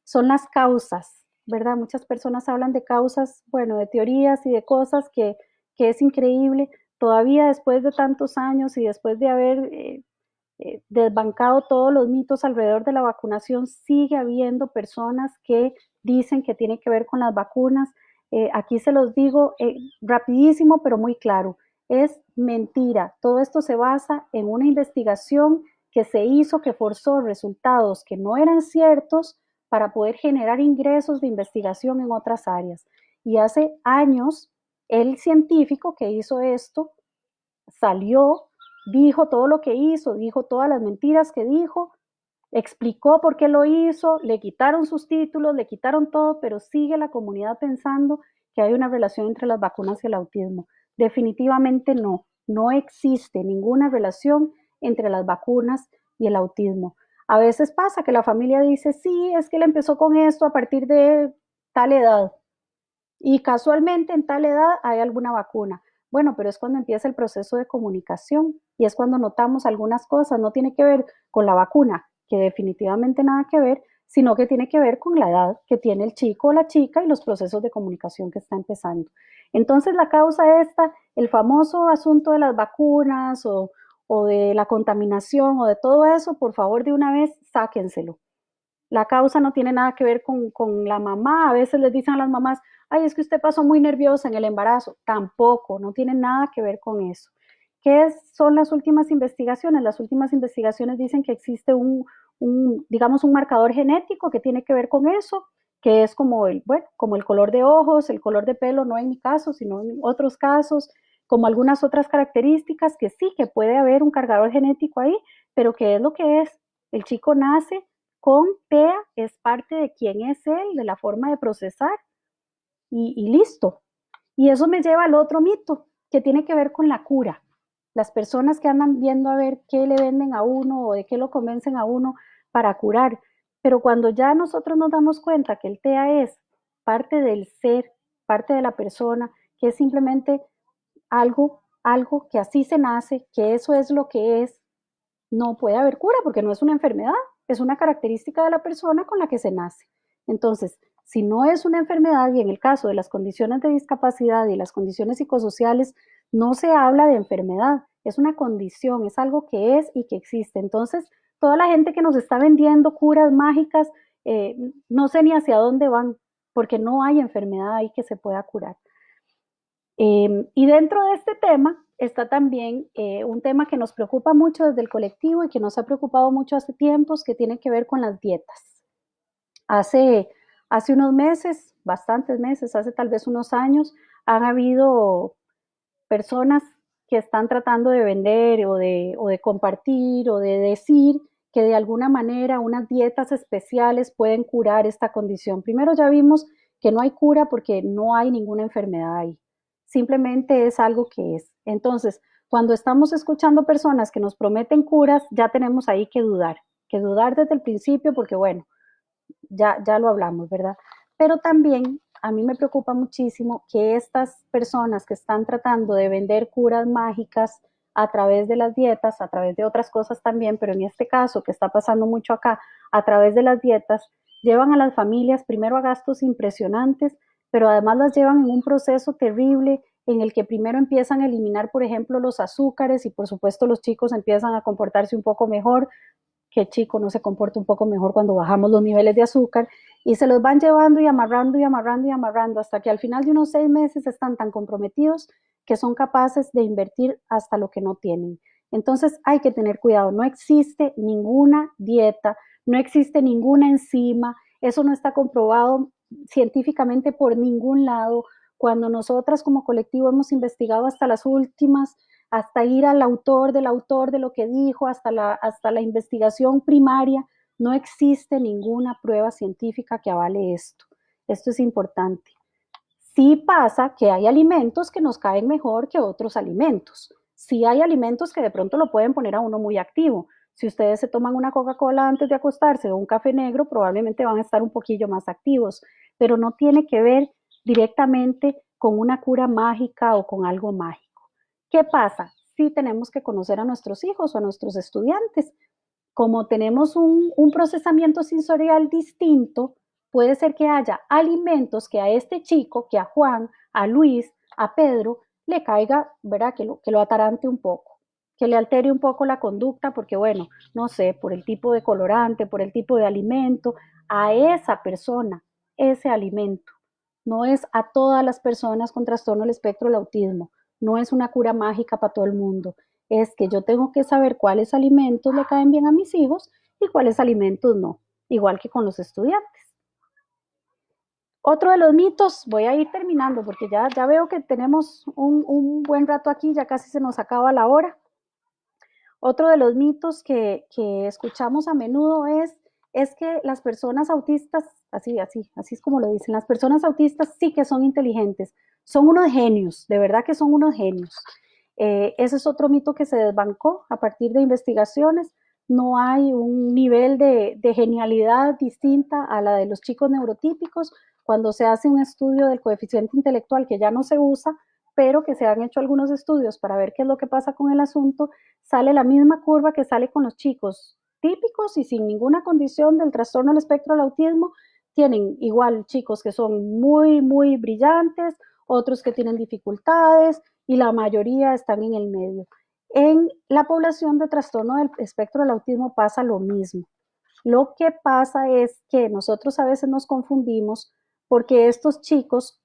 B: son las causas, ¿verdad? Muchas personas hablan de causas, bueno, de teorías y de cosas que es increíble. todavía después de tantos años y después de haber desbancado todos los mitos alrededor de la vacunación, sigue habiendo personas que dicen que tiene que ver con las vacunas. Aquí se los digo rapidísimo, pero muy claro. Es mentira. Todo esto se basa en una investigación que se hizo, que forzó resultados que no eran ciertos para poder generar ingresos de investigación en otras áreas. Y hace años, el científico que hizo esto salió, dijo todo lo que hizo, dijo todas las mentiras que dijo, explicó por qué lo hizo, le quitaron sus títulos, le quitaron todo, pero sigue la comunidad pensando que hay una relación entre las vacunas y el autismo. Definitivamente no, no existe ninguna relación entre las vacunas y el autismo. A veces pasa que la familia dice, sí, es que él empezó con esto a partir de tal edad y casualmente en tal edad hay alguna vacuna. Bueno, pero es cuando empieza el proceso de comunicación y es cuando notamos algunas cosas. No tiene que ver con la vacuna, que definitivamente nada que ver, sino que tiene que ver con la edad que tiene el chico o la chica y los procesos de comunicación que está empezando. Entonces la causa esta, el famoso asunto de las vacunas o de la contaminación o de todo eso, por favor de una vez sáquenselo. La causa no tiene nada que ver con la mamá. A veces les dicen a las mamás, ay, es que usted pasó muy nerviosa en el embarazo. Tampoco, no tiene nada que ver con eso. ¿Qué son las últimas investigaciones? Las últimas investigaciones dicen que existe digamos, un marcador genético que tiene que ver con eso, que es como bueno, como el color de ojos, el color de pelo, no en mi caso, sino en otros casos, como algunas otras características que sí, que puede haber un cargador genético ahí, pero ¿qué es lo que es? El chico nace con TEA, es parte de quién es él, de la forma de procesar y listo. Y eso me lleva al otro mito, que tiene que ver con la cura. Las personas que andan viendo a ver qué le venden a uno o de qué lo convencen a uno para curar. Pero cuando ya nosotros nos damos cuenta que el TEA es parte del ser, parte de la persona, que es simplemente algo que así se nace, que eso es lo que es, no puede haber cura porque no es una enfermedad, es una característica de la persona con la que se nace. Entonces, si no es una enfermedad y en el caso de las condiciones de discapacidad y las condiciones psicosociales, no se habla de enfermedad, es una condición, es algo que es y que existe. Entonces, toda la gente que nos está vendiendo curas mágicas, no sé ni hacia dónde van, porque no hay enfermedad ahí que se pueda curar. Y dentro de este tema está también un tema que nos preocupa mucho desde el colectivo y que nos ha preocupado mucho hace tiempos, que tiene que ver con las dietas. Hace, hace unos meses, bastantes meses, hace tal vez unos años, han habido personas que están tratando de vender o de compartir o de decir que de alguna manera unas dietas especiales pueden curar esta condición. Primero ya vimos que no hay cura porque no hay ninguna enfermedad ahí. Simplemente es algo que es. Entonces, cuando estamos escuchando personas que nos prometen curas, ya tenemos ahí que dudar desde el principio porque bueno, ya lo hablamos, ¿verdad? Pero también a mí me preocupa muchísimo que estas personas que están tratando de vender curas mágicas a través de las dietas, a través de otras cosas también, pero en este caso que está pasando mucho acá, a través de las dietas, llevan a las familias primero a gastos impresionantes, pero además las llevan en un proceso terrible en el que primero empiezan a eliminar, por ejemplo, los azúcares y por supuesto los chicos empiezan a comportarse un poco mejor, que el chico no se comporta un poco mejor cuando bajamos los niveles de azúcar y se los van llevando y amarrando y amarrando y amarrando hasta que al final de unos 6 meses están tan comprometidos que son capaces de invertir hasta lo que no tienen. Entonces hay que tener cuidado, no existe ninguna dieta, no existe ninguna enzima, eso no está comprobado científicamente por ningún lado. Cuando nosotras como colectivo hemos investigado hasta las últimas, hasta ir al autor de lo que dijo, hasta la investigación primaria, no existe ninguna prueba científica que avale esto. Esto es importante. Sí pasa que hay alimentos que nos caen mejor que otros alimentos. Sí hay alimentos que de pronto lo pueden poner a uno muy activo. Si ustedes se toman una Coca-Cola antes de acostarse o un café negro, probablemente van a estar un poquillo más activos, pero no tiene que ver directamente con una cura mágica o con algo mágico. ¿Qué pasa? Sí tenemos que conocer a nuestros hijos o a nuestros estudiantes. Como tenemos un procesamiento sensorial distinto, puede ser que haya alimentos que a este chico, que a Juan, a Luis, a Pedro, le caiga, ¿verdad? Que lo atarante un poco, que le altere un poco la conducta, porque bueno, no sé, por el tipo de colorante, por el tipo de alimento, a esa persona, ese alimento. No es a todas las personas con trastorno del espectro del autismo, no es una cura mágica para todo el mundo. Es que yo tengo que saber cuáles alimentos le caen bien a mis hijos y cuáles alimentos no, igual que con los estudiantes. Otro de los mitos, voy a ir terminando porque ya veo que tenemos un buen rato aquí, ya casi se nos acaba la hora. Otro de los mitos que escuchamos a menudo es que las personas autistas, así es como lo dicen, las personas autistas sí que son inteligentes, son unos genios, de verdad que son unos genios. Ese es otro mito que se desbancó a partir de investigaciones. No hay un nivel de genialidad distinta a la de los chicos neurotípicos. Cuando se hace un estudio del coeficiente intelectual que ya no se usa, pero que se han hecho algunos estudios para ver qué es lo que pasa con el asunto, sale la misma curva que sale con los chicos típicos y sin ninguna condición del trastorno del espectro del autismo. Tienen igual chicos que son muy, muy brillantes, otros que tienen dificultades y la mayoría están en el medio. En la población de trastorno del espectro del autismo pasa lo mismo. Lo que pasa es que nosotros a veces nos confundimos porque estos chicos,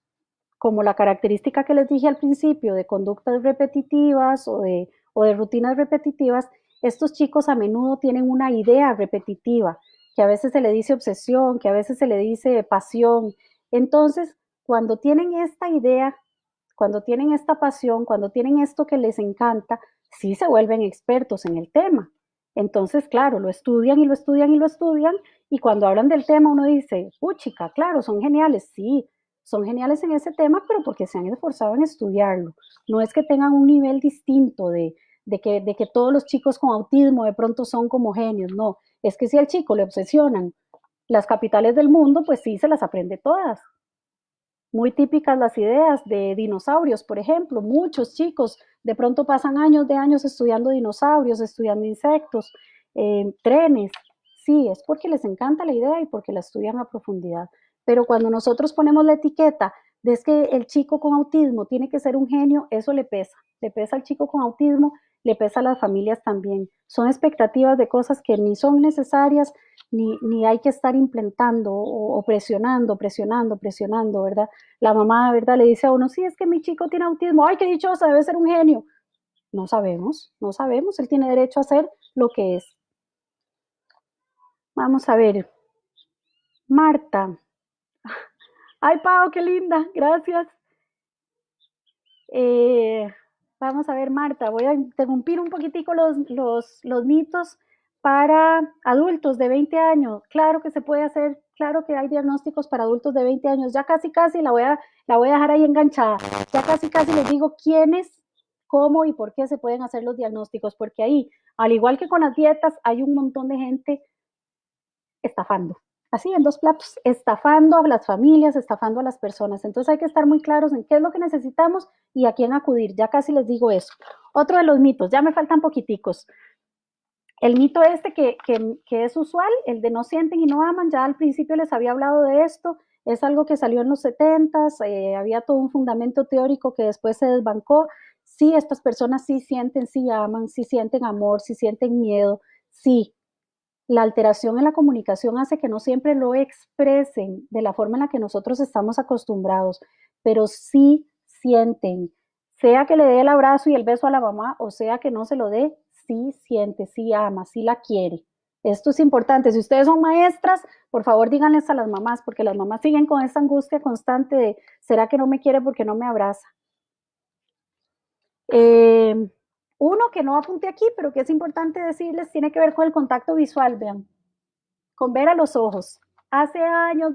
B: como la característica que les dije al principio de conductas repetitivas o de rutinas repetitivas, estos chicos a menudo tienen una idea repetitiva, que a veces se le dice obsesión, que a veces se le dice pasión. Entonces, cuando tienen esta idea, cuando tienen esta pasión, cuando tienen esto que les encanta, sí se vuelven expertos en el tema. Entonces, claro, lo estudian y lo estudian y lo estudian, y cuando hablan del tema uno dice, puchica, claro, son geniales, sí, son geniales en ese tema, pero porque se han esforzado en estudiarlo. No es que tengan un nivel distinto de que todos los chicos con autismo de pronto son como genios, no, es que si al chico le obsesionan las capitales del mundo, pues sí, se las aprende todas. Muy típicas las ideas de dinosaurios, por ejemplo. Muchos chicos de pronto pasan años de años estudiando dinosaurios, estudiando insectos, trenes. Sí, es porque les encanta la idea y porque la estudian a profundidad. Pero cuando nosotros ponemos la etiqueta de es que el chico con autismo tiene que ser un genio, eso le pesa al chico con autismo, le pesa a las familias también. Son expectativas de cosas que ni son necesarias, ni hay que estar implementando o presionando, ¿verdad? La mamá, ¿verdad? Le dice a uno, sí, es que mi chico tiene autismo, ay, qué dichosa, debe ser un genio. No sabemos, él tiene derecho a ser lo que es. Vamos a ver, Marta. Ay, Pau, qué linda, gracias. Eh, Vamos a ver, Marta, voy a interrumpir un poquitico los mitos para adultos de 20 años. Claro que se puede hacer, claro que hay diagnósticos para adultos de 20 años. Ya casi la voy a dejar ahí enganchada. Ya casi les digo quiénes, cómo y por qué se pueden hacer los diagnósticos, porque ahí, al igual que con las dietas, hay un montón de gente estafando. Así, en dos platos, estafando a las familias, estafando a las personas. Entonces hay que estar muy claros en qué es lo que necesitamos y a quién acudir. Ya casi les digo eso. Otro de los mitos, ya me faltan poquiticos. El mito este que es usual, el de no sienten y no aman, ya al principio les había hablado de esto, es algo que salió en los 70s, había todo un fundamento teórico que después se desbancó. Sí, estas personas sí sienten, sí aman, sí sienten amor, sí sienten miedo, sí, la alteración en la comunicación hace que no siempre lo expresen de la forma en la que nosotros estamos acostumbrados, pero sí sienten, sea que le dé el abrazo y el beso a la mamá o sea que no se lo dé, sí siente, sí ama, sí la quiere. Esto es importante. Si ustedes son maestras, por favor díganles a las mamás, porque las mamás siguen con esa angustia constante de, ¿será que no me quiere porque no me abraza? Eh, Uno que no apunté aquí, pero que es importante decirles, tiene que ver con el contacto visual, vean, con ver a los ojos. Hace años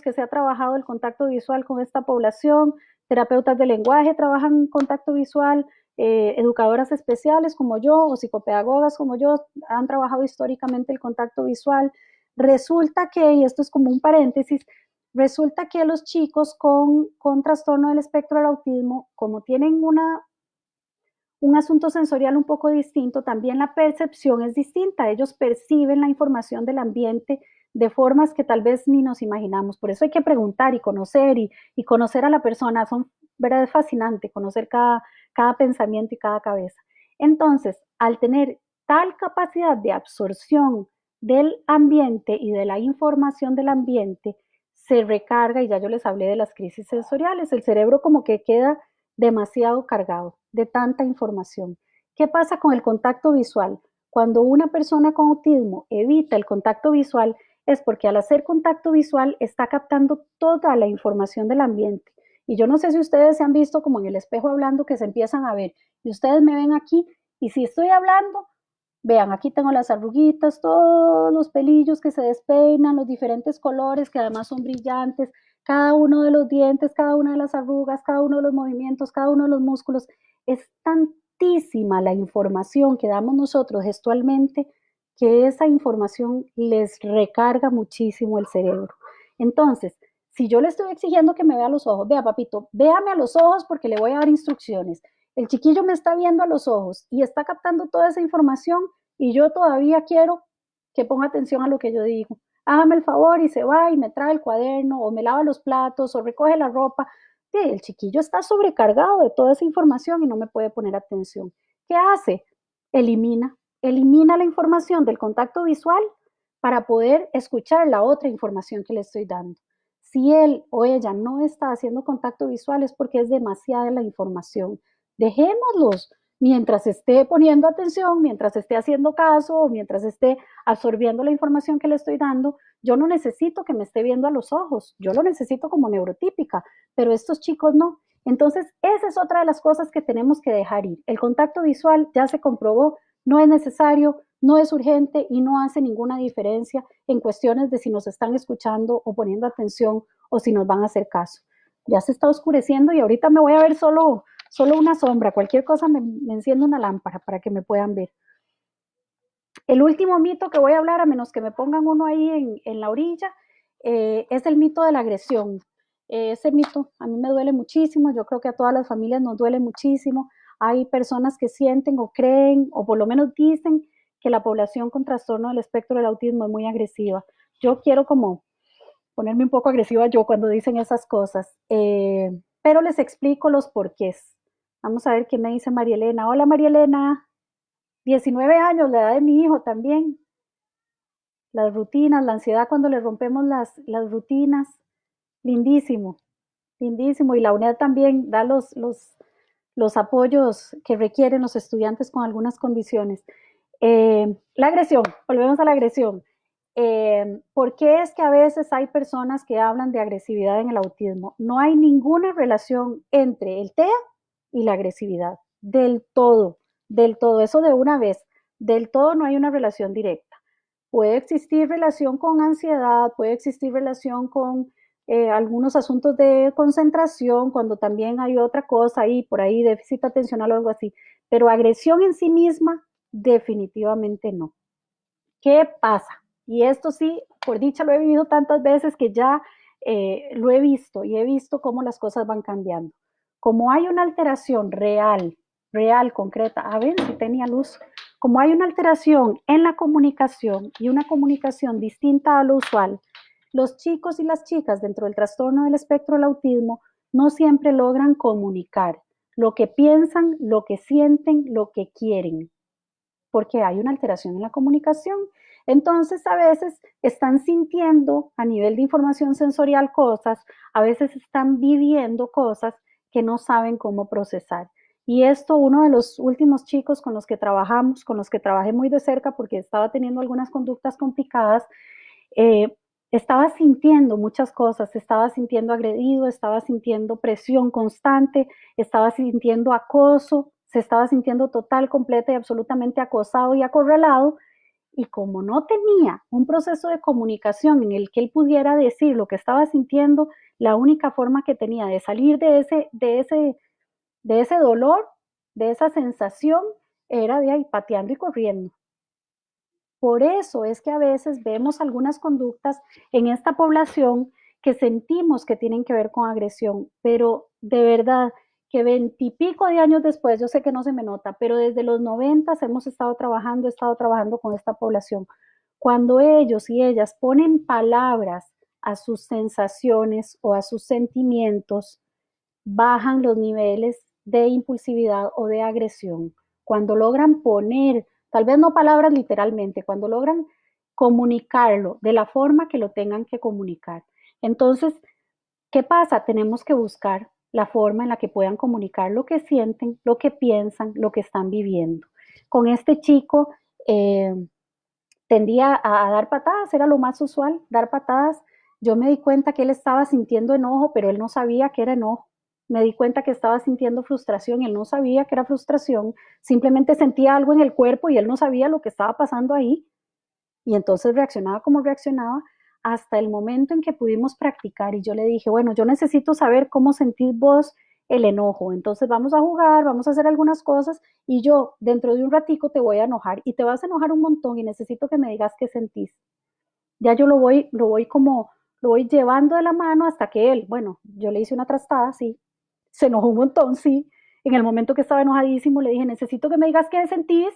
B: que se ha trabajado el contacto visual con esta población, terapeutas de lenguaje trabajan contacto visual, educadoras especiales como yo o psicopedagogas como yo han trabajado históricamente el contacto visual. Resulta que, y esto es como un paréntesis, resulta que los chicos con trastorno del espectro del autismo, como tienen un asunto sensorial un poco distinto, también la percepción es distinta. Ellos perciben la información del ambiente de formas que tal vez ni nos imaginamos. Por eso hay que preguntar y conocer a la persona. Son ¿verdad? Es fascinante conocer cada pensamiento y cada cabeza. Entonces, al tener tal capacidad de absorción del ambiente y de la información del ambiente, se recarga, y ya yo les hablé de las crisis sensoriales, el cerebro como que queda demasiado cargado de tanta información. ¿Qué pasa con el contacto visual? Cuando una persona con autismo evita el contacto visual, es porque al hacer contacto visual está captando toda la información del ambiente. Y yo no sé si ustedes se han visto como en el espejo hablando que se empiezan a ver. Y ustedes me ven aquí y si estoy hablando, vean, aquí tengo las arruguitas, todos los pelillos que se despeinan, los diferentes colores que además son brillantes, cada uno de los dientes, cada una de las arrugas, cada uno de los movimientos, cada uno de los músculos. Es tantísima la información que damos nosotros gestualmente que esa información les recarga muchísimo el cerebro. Entonces, si yo le estoy exigiendo que me vea a los ojos, vea papito, véame a los ojos porque le voy a dar instrucciones. El chiquillo me está viendo a los ojos y está captando toda esa información y yo todavía quiero que ponga atención a lo que yo digo. Hágame el favor y se va y me trae el cuaderno o me lava los platos o recoge la ropa. Sí, el chiquillo está sobrecargado de toda esa información y no me puede poner atención. ¿Qué hace? Elimina la información del contacto visual para poder escuchar la otra información que le estoy dando. Si él o ella no está haciendo contacto visual es porque es demasiada la información. Dejémoslos mientras esté poniendo atención, mientras esté haciendo caso o mientras esté absorbiendo la información que le estoy dando. Yo no necesito que me esté viendo a los ojos, yo lo necesito como neurotípica, pero estos chicos no. Entonces, esa es otra de las cosas que tenemos que dejar ir. El contacto visual ya se comprobó, no es necesario, no es urgente y no hace ninguna diferencia en cuestiones de si nos están escuchando o poniendo atención o si nos van a hacer caso. Ya se está oscureciendo y ahorita me voy a ver solo una sombra, cualquier cosa me enciendo una lámpara para que me puedan ver. El último mito que voy a hablar, a menos que me pongan uno ahí en la orilla, es el mito de la agresión. Ese mito a mí me duele muchísimo, yo creo que a todas las familias nos duele muchísimo. Hay personas que sienten o creen, o por lo menos dicen, que la población con trastorno del espectro del autismo es muy agresiva. Yo quiero como ponerme un poco agresiva yo cuando dicen esas cosas, pero les explico los porqués. Vamos a ver qué me dice María Elena. Hola María Elena, 19 años, la edad de mi hijo también. Las rutinas, la ansiedad cuando le rompemos las rutinas, lindísimo, lindísimo. Y la UNED también da los apoyos que requieren los estudiantes con algunas condiciones. La agresión, volvemos a la agresión. ¿Por qué es que a veces hay personas que hablan de agresividad en el autismo? No hay ninguna relación entre el TEA y la agresividad, del todo, eso de una vez, del todo no hay una relación directa. Puede existir relación con ansiedad, puede existir relación con algunos asuntos de concentración, cuando también hay otra cosa ahí, por ahí, déficit atencional o algo así, pero agresión en sí misma, definitivamente no. ¿Qué pasa? Y esto sí, por dicha lo he vivido tantas veces que ya lo he visto y he visto cómo las cosas van cambiando. Como hay una alteración real, concreta, a ver si tenía luz, como hay una alteración en la comunicación y una comunicación distinta a lo usual, los chicos y las chicas dentro del trastorno del espectro del autismo no siempre logran comunicar lo que piensan, lo que sienten, lo que quieren porque hay una alteración en la comunicación. Entonces, a veces están sintiendo a nivel de información sensorial cosas, a veces están viviendo cosas que no saben cómo procesar. Y esto, uno de los últimos chicos con los que trabajamos, con los que trabajé muy de cerca porque estaba teniendo algunas conductas complicadas, eh, estaba sintiendo muchas cosas, estaba sintiendo agredido, estaba sintiendo presión constante, estaba sintiendo acoso, se estaba sintiendo total, completa y absolutamente acosado y acorralado. Y como no tenía un proceso de comunicación en el que él pudiera decir lo que estaba sintiendo, la única forma que tenía de salir de ese dolor, de esa sensación, era de ahí pateando y corriendo. Por eso es que a veces vemos algunas conductas en esta población que sentimos que tienen que ver con agresión, pero de verdad que 20 y pico de años después, yo sé que no se me nota, pero desde los 90 hemos he estado trabajando con esta población. Cuando ellos y ellas ponen palabras a sus sensaciones o a sus sentimientos, bajan los niveles de impulsividad o de agresión. Cuando logran poner, tal vez no palabras literalmente, cuando logran comunicarlo de la forma que lo tengan que comunicar. Entonces, ¿qué pasa? Tenemos que buscar la forma en la que puedan comunicar lo que sienten, lo que piensan, lo que están viviendo. Con este chico tendía a dar patadas, era lo más usual, dar patadas. Yo me di cuenta que él estaba sintiendo enojo, pero él no sabía que era enojo. Me di cuenta que estaba sintiendo frustración y él no sabía que era frustración, simplemente sentía algo en el cuerpo y él no sabía lo que estaba pasando ahí. Y entonces reaccionaba como reaccionaba hasta el momento en que pudimos practicar y yo le dije, bueno, yo necesito saber cómo sentís vos el enojo, entonces vamos a jugar, vamos a hacer algunas cosas y yo dentro de un ratico te voy a enojar y te vas a enojar un montón y necesito que me digas qué sentís. Ya yo lo voy llevando de la mano hasta que él, bueno, yo le hice una trastada, sí, se enojó un montón, sí. En el momento que estaba enojadísimo le dije, necesito que me digas qué sentís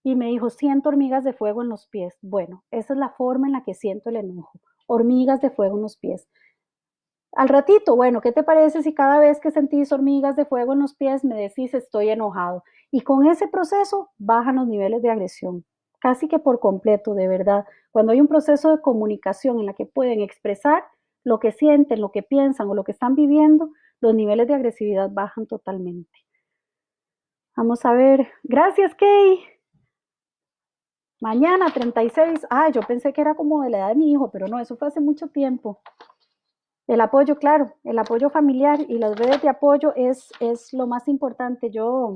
B: y me dijo, siento hormigas de fuego en los pies. Bueno, esa es la forma en la que siento el enojo, hormigas de fuego en los pies. Al ratito, bueno, ¿qué te parece si cada vez que sentís hormigas de fuego en los pies me decís estoy enojado? Y con ese proceso bajan los niveles de agresión, casi que por completo, de verdad. Cuando hay un proceso de comunicación en la que pueden expresar lo que sienten, lo que piensan o lo que están viviendo, los niveles de agresividad bajan totalmente. Vamos a ver. Gracias, Kay. Mañana 36. Ah, yo pensé que era como de la edad de mi hijo, pero no, eso fue hace mucho tiempo. El apoyo, claro, el apoyo familiar y las redes de apoyo es lo más importante. Yo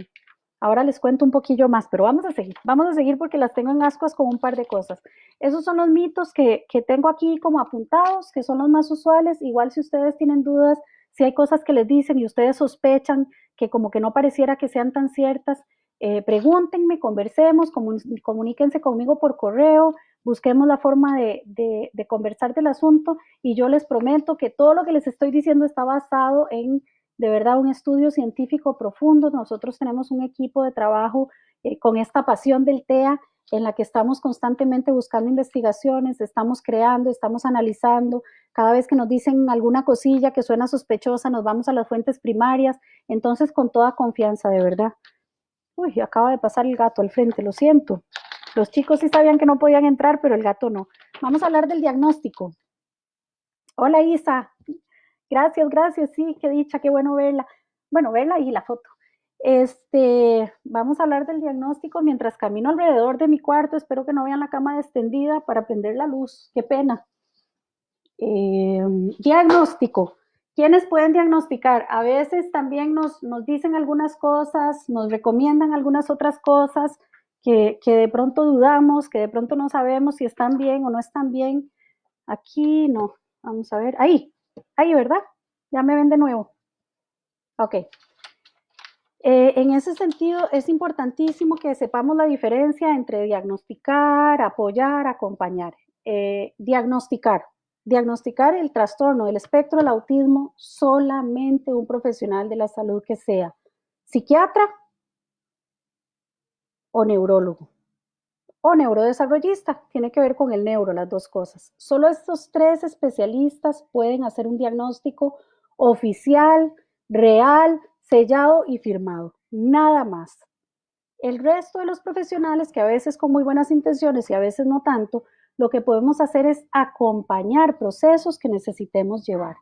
B: ahora les cuento un poquillo más, pero vamos a seguir porque las tengo en ascuas con un par de cosas. Esos son los mitos que tengo aquí como apuntados, que son los más usuales. Igual si ustedes tienen dudas, si hay cosas que les dicen y ustedes sospechan que como que no pareciera que sean tan ciertas, pregúntenme, conversemos, comuníquense conmigo por correo, busquemos la forma de conversar del asunto y yo les prometo que todo lo que les estoy diciendo está basado en de verdad un estudio científico profundo. Nosotros tenemos un equipo de trabajo con esta pasión del TEA en la que estamos constantemente buscando investigaciones, estamos creando, estamos analizando. Cada vez que nos dicen alguna cosilla que suena sospechosa, nos vamos a las fuentes primarias. Entonces, con toda confianza, de verdad. Uy, acaba de pasar el gato al frente, lo siento. Los chicos sí sabían que no podían entrar, pero el gato no. Vamos a hablar del diagnóstico. Hola Isa, gracias, gracias, sí, qué dicha, qué bueno verla. Bueno, verla y la foto. Vamos a hablar del diagnóstico mientras camino alrededor de mi cuarto. Espero que no vean la cama extendida para prender la luz. Qué pena. Diagnóstico. ¿Quiénes pueden diagnosticar? A veces también nos dicen algunas cosas, nos recomiendan algunas otras cosas que de pronto dudamos, que de pronto no sabemos si están bien o no están bien. Aquí no. Vamos a ver. Ahí, ¿verdad? Ya me ven de nuevo. Ok. En ese sentido, es importantísimo que sepamos la diferencia entre diagnosticar, apoyar, acompañar. Diagnosticar. Diagnosticar el trastorno del espectro del autismo solamente un profesional de la salud que sea psiquiatra o neurólogo o neurodesarrollista, tiene que ver con el neuro, las dos cosas. Solo estos tres especialistas pueden hacer un diagnóstico oficial, real, sellado y firmado, nada más. El resto de los profesionales, que a veces con muy buenas intenciones y a veces no tanto, lo que podemos hacer es acompañar procesos que necesitemos llevar.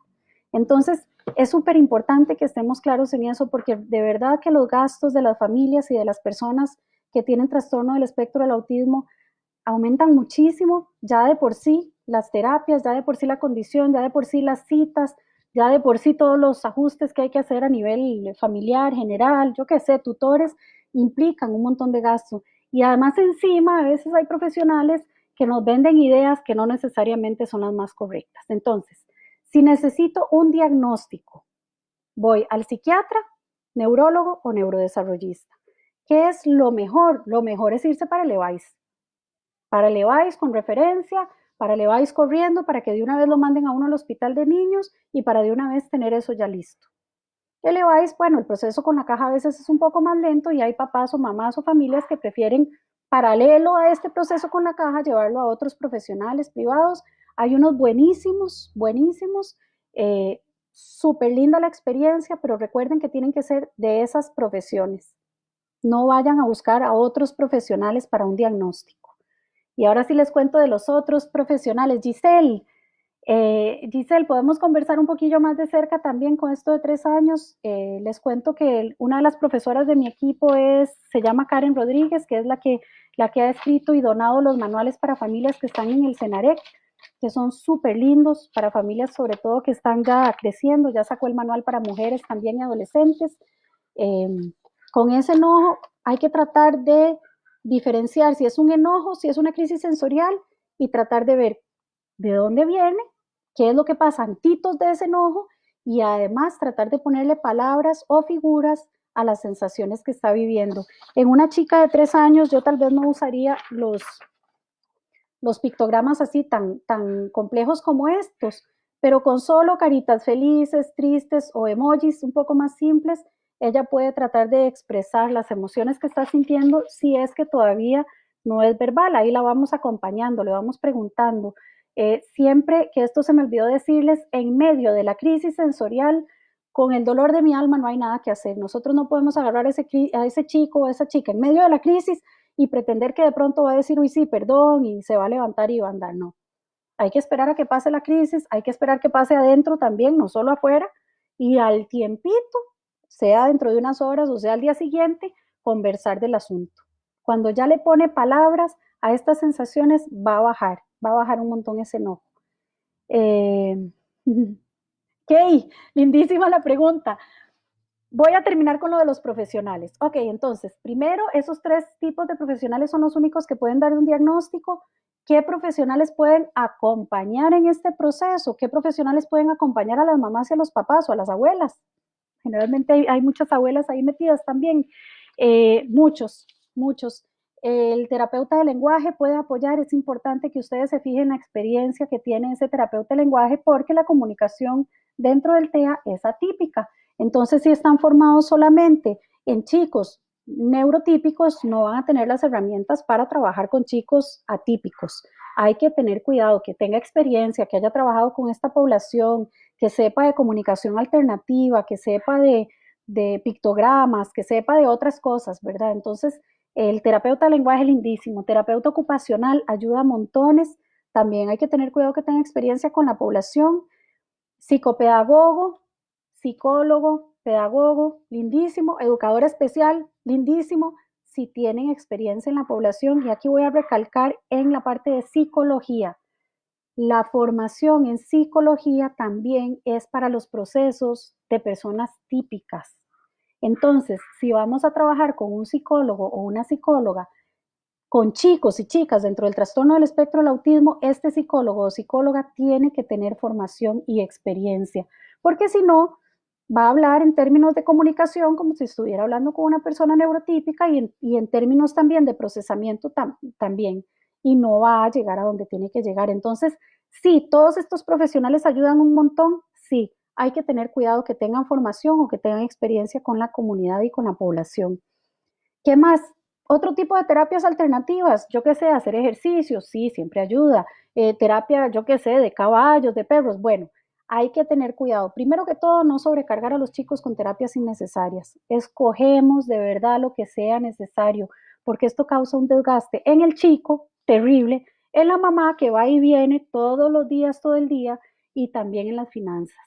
B: Entonces, es súper importante que estemos claros en eso porque de verdad que los gastos de las familias y de las personas que tienen trastorno del espectro del autismo aumentan muchísimo, ya de por sí las terapias, ya de por sí la condición, ya de por sí las citas, ya de por sí todos los ajustes que hay que hacer a nivel familiar, general, yo qué sé, tutores, implican un montón de gasto. Y además encima a veces hay profesionales que nos venden ideas que no necesariamente son las más correctas. Entonces, si necesito un diagnóstico, voy al psiquiatra, neurólogo o neurodesarrollista. ¿Qué es lo mejor? Lo mejor es irse para el EVAIS. Para el EVAIS con referencia, para el EVAIS corriendo, para que de una vez lo manden a uno al hospital de niños y para de una vez tener eso ya listo. El EVAIS, bueno, el proceso con la caja a veces es un poco más lento y hay papás o mamás o familias que prefieren, paralelo a este proceso con la caja, llevarlo a otros profesionales privados. Hay unos buenísimos, buenísimos. súper linda la experiencia, pero recuerden que tienen que ser de esas profesiones. No vayan a buscar a otros profesionales para un diagnóstico. Y ahora sí les cuento de los otros profesionales. Giselle, podemos conversar un poquillo más de cerca también con esto de 3 años. Les cuento que una de las profesoras de mi equipo se llama Karen Rodríguez, que es la que ha escrito y donado los manuales para familias que están en el CENAREC, que son súper lindos para familias sobre todo que están ya creciendo. Ya sacó el manual para mujeres también y adolescentes. Eh, con ese enojo hay que tratar de diferenciar si es un enojo, si es una crisis sensorial, y tratar de ver de dónde viene, qué es lo que pasa antitos de ese enojo, y además tratar de ponerle palabras o figuras a las sensaciones que está viviendo. En una chica de 3 años yo tal vez no usaría los pictogramas así tan complejos como estos, pero con solo caritas felices, tristes o emojis un poco más simples, ella puede tratar de expresar las emociones que está sintiendo si es que todavía no es verbal. Ahí la vamos acompañando, le vamos preguntando. Siempre, que esto se me olvidó decirles, en medio de la crisis sensorial, con el dolor de mi alma no hay nada que hacer. Nosotros no podemos agarrar a ese chico o a esa chica en medio de la crisis y pretender que de pronto va a decir, uy, sí, perdón, y se va a levantar y va a andar. No, hay que esperar a que pase la crisis, hay que esperar que pase adentro también, no solo afuera, y al tiempito, sea dentro de unas horas o sea al día siguiente, conversar del asunto. Cuando ya le pone palabras a estas sensaciones, va a bajar un montón ese enojo. Eh, ok, lindísima la pregunta. Voy a terminar con lo de los profesionales. Ok, entonces, primero, esos 3 tipos de profesionales son los únicos que pueden dar un diagnóstico. ¿Qué profesionales pueden acompañar en este proceso? ¿Qué profesionales pueden acompañar a las mamás y a los papás o a las abuelas? Generalmente hay muchas abuelas ahí metidas también. Muchos. El terapeuta de lenguaje puede apoyar. Es importante que ustedes se fijen en la experiencia que tiene ese terapeuta de lenguaje, porque la comunicación dentro del TEA es atípica. Entonces, si están formados solamente en chicos neurotípicos, no van a tener las herramientas para trabajar con chicos atípicos. Hay que tener cuidado, que tenga experiencia, que haya trabajado con esta población, que sepa de comunicación alternativa, que sepa de pictogramas, que sepa de otras cosas, ¿verdad? Entonces, el terapeuta de lenguaje es lindísimo. Terapeuta ocupacional ayuda a montones. También hay que tener cuidado que tenga experiencia con la población. Psicopedagogo, psicólogo, pedagogo, lindísimo. Educador especial, lindísimo, si tienen experiencia en la población. Y aquí voy a recalcar en la parte de psicología. La formación en psicología también es para los procesos de personas típicas. Entonces, si vamos a trabajar con un psicólogo o una psicóloga con chicos y chicas dentro del trastorno del espectro del autismo, este psicólogo o psicóloga tiene que tener formación y experiencia, porque si no, va a hablar en términos de comunicación como si estuviera hablando con una persona neurotípica, y en términos también de procesamiento también, y no va a llegar a donde tiene que llegar. Entonces, sí, todos estos profesionales ayudan un montón, sí, hay que tener cuidado que tengan formación o que tengan experiencia con la comunidad y con la población. ¿Qué más? Otro tipo de terapias alternativas, yo qué sé, hacer ejercicios, sí, siempre ayuda. Terapia, yo qué sé, de caballos, de perros. Bueno, hay que tener cuidado. Primero que todo, no sobrecargar a los chicos con terapias innecesarias. Escogemos de verdad lo que sea necesario, porque esto causa un desgaste en el chico terrible, en la mamá que va y viene todos los días, todo el día, y también en las finanzas.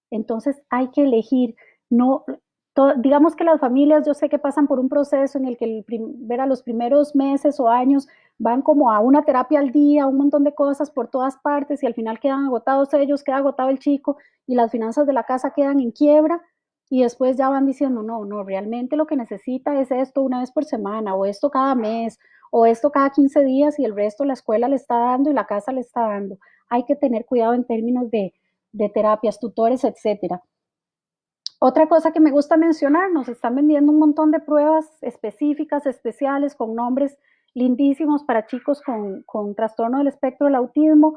B: Entonces hay que elegir. No, digamos que las familias, yo sé que pasan por un proceso en el que ver los primeros meses o años van como a una terapia al día, un montón de cosas por todas partes, y al final quedan agotados ellos, queda agotado el chico, y las finanzas de la casa quedan en quiebra, y después ya van diciendo, no, no, realmente lo que necesita es esto una vez por semana, o esto cada mes, o esto cada 15 días, y el resto la escuela le está dando y la casa le está dando. Hay que tener cuidado en términos de terapias, tutores, etcétera. Otra cosa que me gusta mencionar, nos están vendiendo un montón de pruebas específicas, especiales, con nombres lindísimos para chicos con trastorno del espectro del autismo.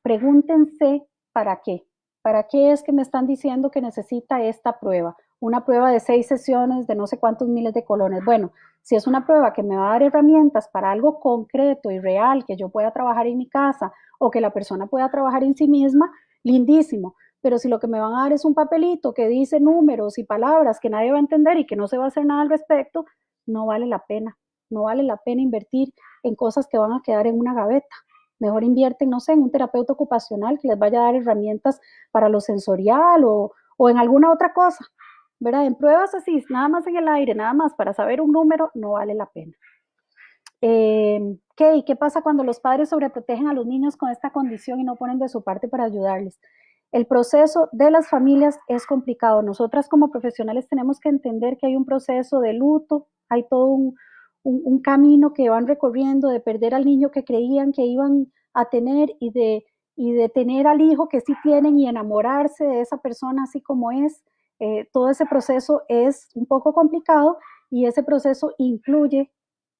B: Pregúntense para qué. ¿Para qué es que me están diciendo que necesita esta prueba? Una prueba de 6 sesiones de no sé cuántos miles de colones. Bueno, si es una prueba que me va a dar herramientas para algo concreto y real, que yo pueda trabajar en mi casa o que la persona pueda trabajar en sí misma, lindísimo. pero si lo que me van a dar es un papelito que dice números y palabras que nadie va a entender y que no se va a hacer nada al respecto, no vale la pena. No vale la pena invertir en cosas que van a quedar en una gaveta. Mejor invierten, no sé, en un terapeuta ocupacional que les vaya a dar herramientas para lo sensorial o en alguna otra cosa, ¿verdad? En pruebas así, nada más en el aire, nada más para saber un número, no vale la pena. ¿Qué pasa cuando los padres sobreprotegen a los niños con esta condición y no ponen de su parte para ayudarles? El proceso de las familias es complicado. Nosotras como profesionales tenemos que entender que hay un proceso de luto, hay todo un camino que van recorriendo de perder al niño que creían que iban a tener y de tener al hijo que sí tienen y enamorarse de esa persona así como es. Todo ese proceso es un poco complicado y ese proceso incluye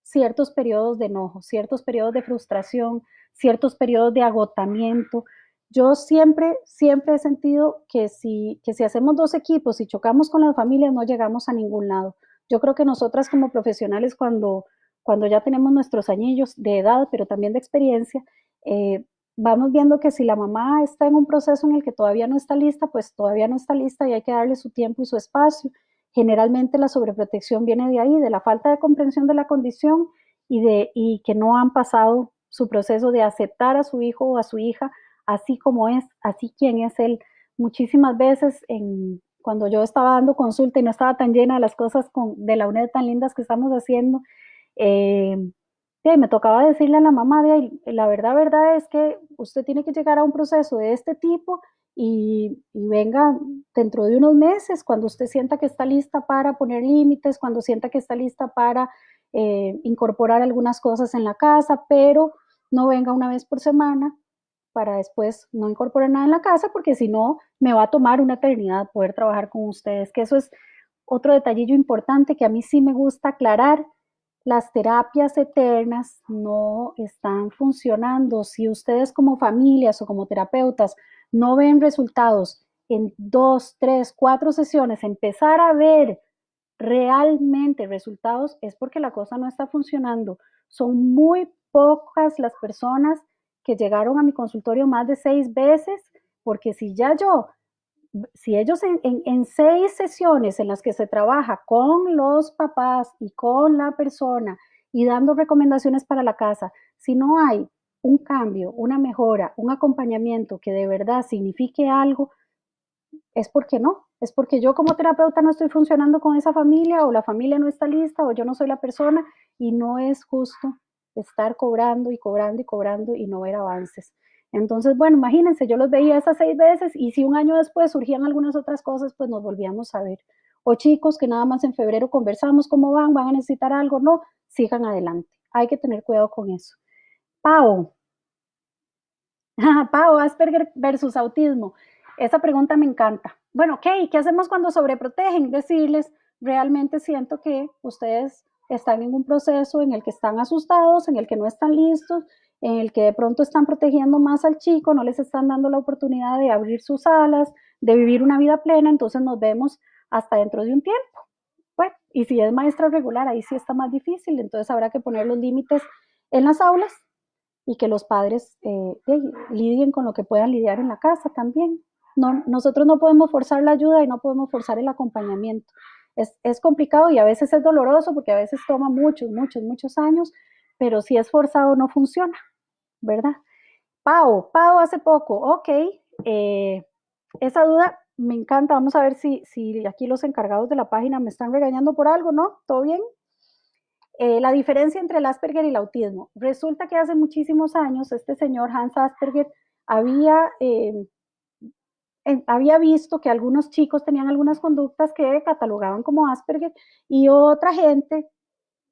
B: ciertos periodos de enojo, ciertos periodos de frustración, ciertos periodos de agotamiento. Yo siempre he sentido que si hacemos dos equipos y chocamos con las familias no llegamos a ningún lado. Yo creo que nosotras como profesionales cuando ya tenemos nuestros añillos de edad, pero también de experiencia, vamos viendo que si la mamá está en un proceso en el que todavía no está lista, pues todavía no está lista y hay que darle su tiempo y su espacio. Generalmente la sobreprotección viene de ahí, de la falta de comprensión de la condición y que no han pasado su proceso de aceptar a su hijo o a su hija así como es, así quien es él. Muchísimas veces cuando yo estaba dando consulta y no estaba tan llena de las cosas de la UNED tan lindas que estamos haciendo, eh, me tocaba decirle a la mamá, la verdad es que usted tiene que llegar a un proceso de este tipo y venga dentro de unos meses, cuando usted sienta que está lista para poner límites, cuando sienta que está lista para incorporar algunas cosas en la casa, pero no venga una vez por semana para después no incorporar nada en la casa, porque si no, me va a tomar una eternidad poder trabajar con ustedes, que eso es otro detallillo importante que a mí sí me gusta aclarar. Las terapias eternas no están funcionando. Si ustedes como familias o como terapeutas no ven resultados en 2, 3, 4 sesiones, empezar a ver realmente resultados es porque la cosa no está funcionando. Son muy pocas las personas que llegaron a mi consultorio más de 6 veces, porque si ellos en 6 sesiones en las que se trabaja con los papás y con la persona y dando recomendaciones para la casa, si no hay un cambio, una mejora, un acompañamiento que de verdad signifique algo, es porque no, es porque yo como terapeuta no estoy funcionando con esa familia o la familia no está lista o yo no soy la persona y no es justo estar cobrando y cobrando y cobrando y no ver avances. Entonces, bueno, imagínense, yo los veía esas 6 veces y si un año después surgían algunas otras cosas, pues nos volvíamos a ver. O chicos que nada más en febrero conversamos cómo van a necesitar algo, no, sigan adelante. Hay que tener cuidado con eso. Pau, Pau, Asperger versus autismo. Esa pregunta me encanta. Bueno, ok, ¿qué hacemos cuando sobreprotegen? Decirles, realmente siento que ustedes están en un proceso en el que están asustados, en el que no están listos, en el que de pronto están protegiendo más al chico, no les están dando la oportunidad de abrir sus alas, de vivir una vida plena, entonces nos vemos hasta dentro de un tiempo. Bueno, y si es maestra regular, ahí sí está más difícil, entonces habrá que poner los límites en las aulas y que los padres lidien con lo que puedan lidiar en la casa también. No, nosotros no podemos forzar la ayuda y no podemos forzar el acompañamiento. Es complicado y a veces es doloroso porque a veces toma muchos años, pero si es forzado no funciona, ¿verdad? Pau hace poco, ok, esa duda me encanta, vamos a ver si aquí los encargados de la página me están regañando por algo, ¿no? ¿Todo bien? La diferencia entre el Asperger y el autismo. Resulta que hace muchísimos años este señor Hans Asperger había, había visto que algunos chicos tenían algunas conductas que catalogaban como Asperger y otra gente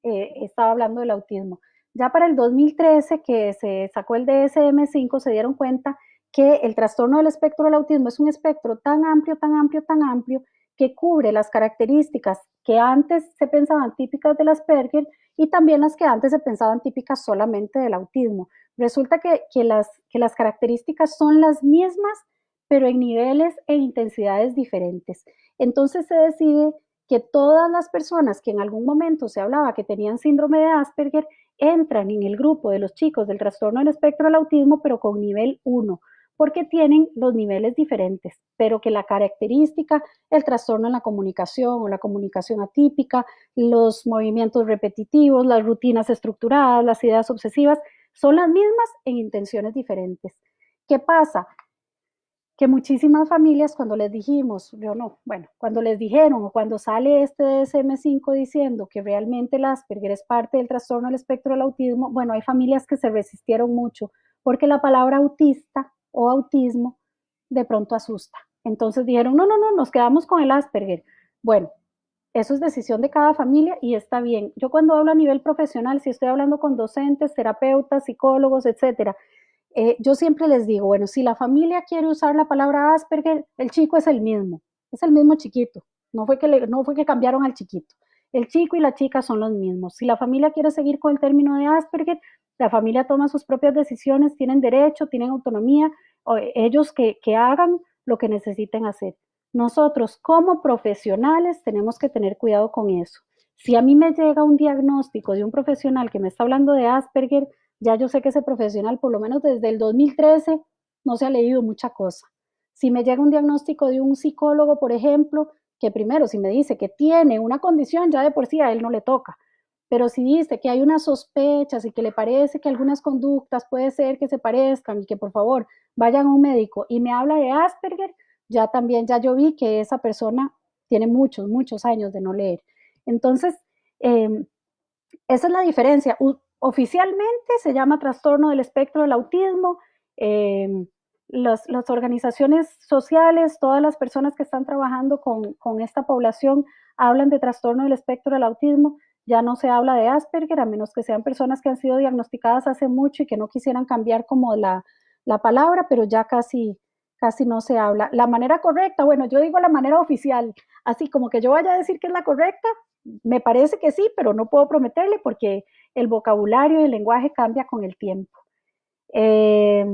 B: estaba hablando del autismo. Ya para el 2013 que se sacó el DSM-5 se dieron cuenta que el trastorno del espectro del autismo es un espectro tan amplio, tan amplio, tan amplio que cubre las características que antes se pensaban típicas del Asperger y también las que antes se pensaban típicas solamente del autismo. Resulta que las características son las mismas, pero en niveles e intensidades diferentes. Entonces se decide que todas las personas que en algún momento se hablaba que tenían síndrome de Asperger entran en el grupo de los chicos del trastorno del espectro del autismo, pero con nivel 1, porque tienen los niveles diferentes, pero que la característica, el trastorno en la comunicación o la comunicación atípica, los movimientos repetitivos, las rutinas estructuradas, las ideas obsesivas, son las mismas en intenciones diferentes. ¿Qué pasa? Que muchísimas familias cuando les dijimos, yo no, bueno, cuando les dijeron o cuando sale este DSM-5 diciendo que realmente el Asperger es parte del trastorno del espectro del autismo, bueno, hay familias que se resistieron mucho porque la palabra autista o autismo de pronto asusta. Entonces dijeron, no, no, no, nos quedamos con el Asperger. Bueno, eso es decisión de cada familia y está bien. Yo cuando hablo a nivel profesional, si estoy hablando con docentes, terapeutas, psicólogos, etcétera, yo siempre les digo, bueno, si la familia quiere usar la palabra Asperger, el chico es el mismo chiquito, no fue que cambiaron al chiquito. El chico y la chica son los mismos. Si la familia quiere seguir con el término de Asperger, la familia toma sus propias decisiones, tienen derecho, tienen autonomía, o ellos que hagan lo que necesiten hacer. Nosotros como profesionales tenemos que tener cuidado con eso. Si a mí me llega un diagnóstico de un profesional que me está hablando de Asperger, ya yo sé que ese profesional, por lo menos desde el 2013, no se ha leído mucha cosa. Si me llega un diagnóstico de un psicólogo, por ejemplo, que primero, si me dice que tiene una condición, ya de por sí a él no le toca. Pero si dice que hay unas sospechas y que le parece que algunas conductas puede ser que se parezcan y que por favor vayan a un médico y me habla de Asperger, ya también, ya yo vi que esa persona tiene muchos, muchos años de no leer. Entonces, eh, esa es la diferencia. Oficialmente se llama trastorno del espectro del autismo. Eh, las organizaciones sociales, todas las personas que están trabajando con esta población hablan de trastorno del espectro del autismo. Ya no se habla de Asperger, a menos que sean personas que han sido diagnosticadas hace mucho y que no quisieran cambiar como la palabra, pero ya casi no se habla. La manera correcta, bueno, yo digo la manera oficial, así como que yo vaya a decir que es la correcta, me parece que sí, pero no puedo prometerle porque el vocabulario y el lenguaje cambia con el tiempo. Eh,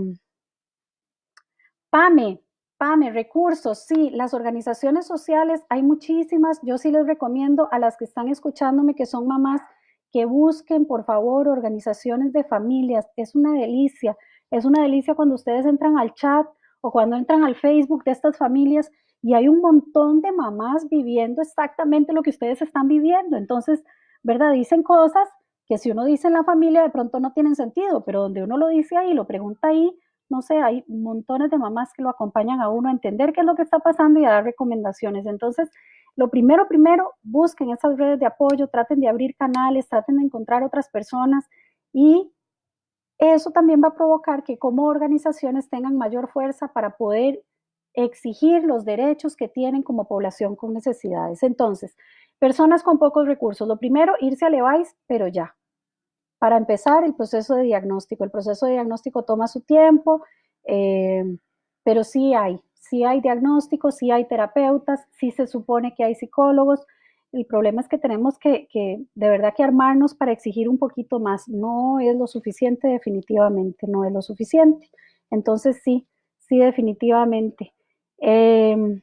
B: PAME, PAME, recursos, sí, las organizaciones sociales, hay muchísimas, yo sí les recomiendo a las que están escuchándome que son mamás que busquen, por favor, organizaciones de familias, es una delicia cuando ustedes entran al chat o cuando entran al Facebook de estas familias y hay un montón de mamás viviendo exactamente lo que ustedes están viviendo, entonces, ¿verdad? Dicen cosas que si uno dice en la familia de pronto no tienen sentido, pero donde uno lo dice ahí, lo pregunta ahí, no sé, hay montones de mamás que lo acompañan a uno a entender qué es lo que está pasando y a dar recomendaciones. Entonces, lo primero, busquen esas redes de apoyo, traten de abrir canales, traten de encontrar otras personas y eso también va a provocar que como organizaciones tengan mayor fuerza para poder exigir los derechos que tienen como población con necesidades. Entonces, personas con pocos recursos, lo primero, irse al EVAIS, pero ya, para empezar, el proceso de diagnóstico. El proceso de diagnóstico toma su tiempo, eh, pero sí hay diagnósticos, sí hay terapeutas, sí se supone que hay psicólogos. El problema es que tenemos que de verdad que armarnos para exigir un poquito más. No es lo suficiente, definitivamente, no es lo suficiente. Entonces sí, sí, definitivamente. Eh,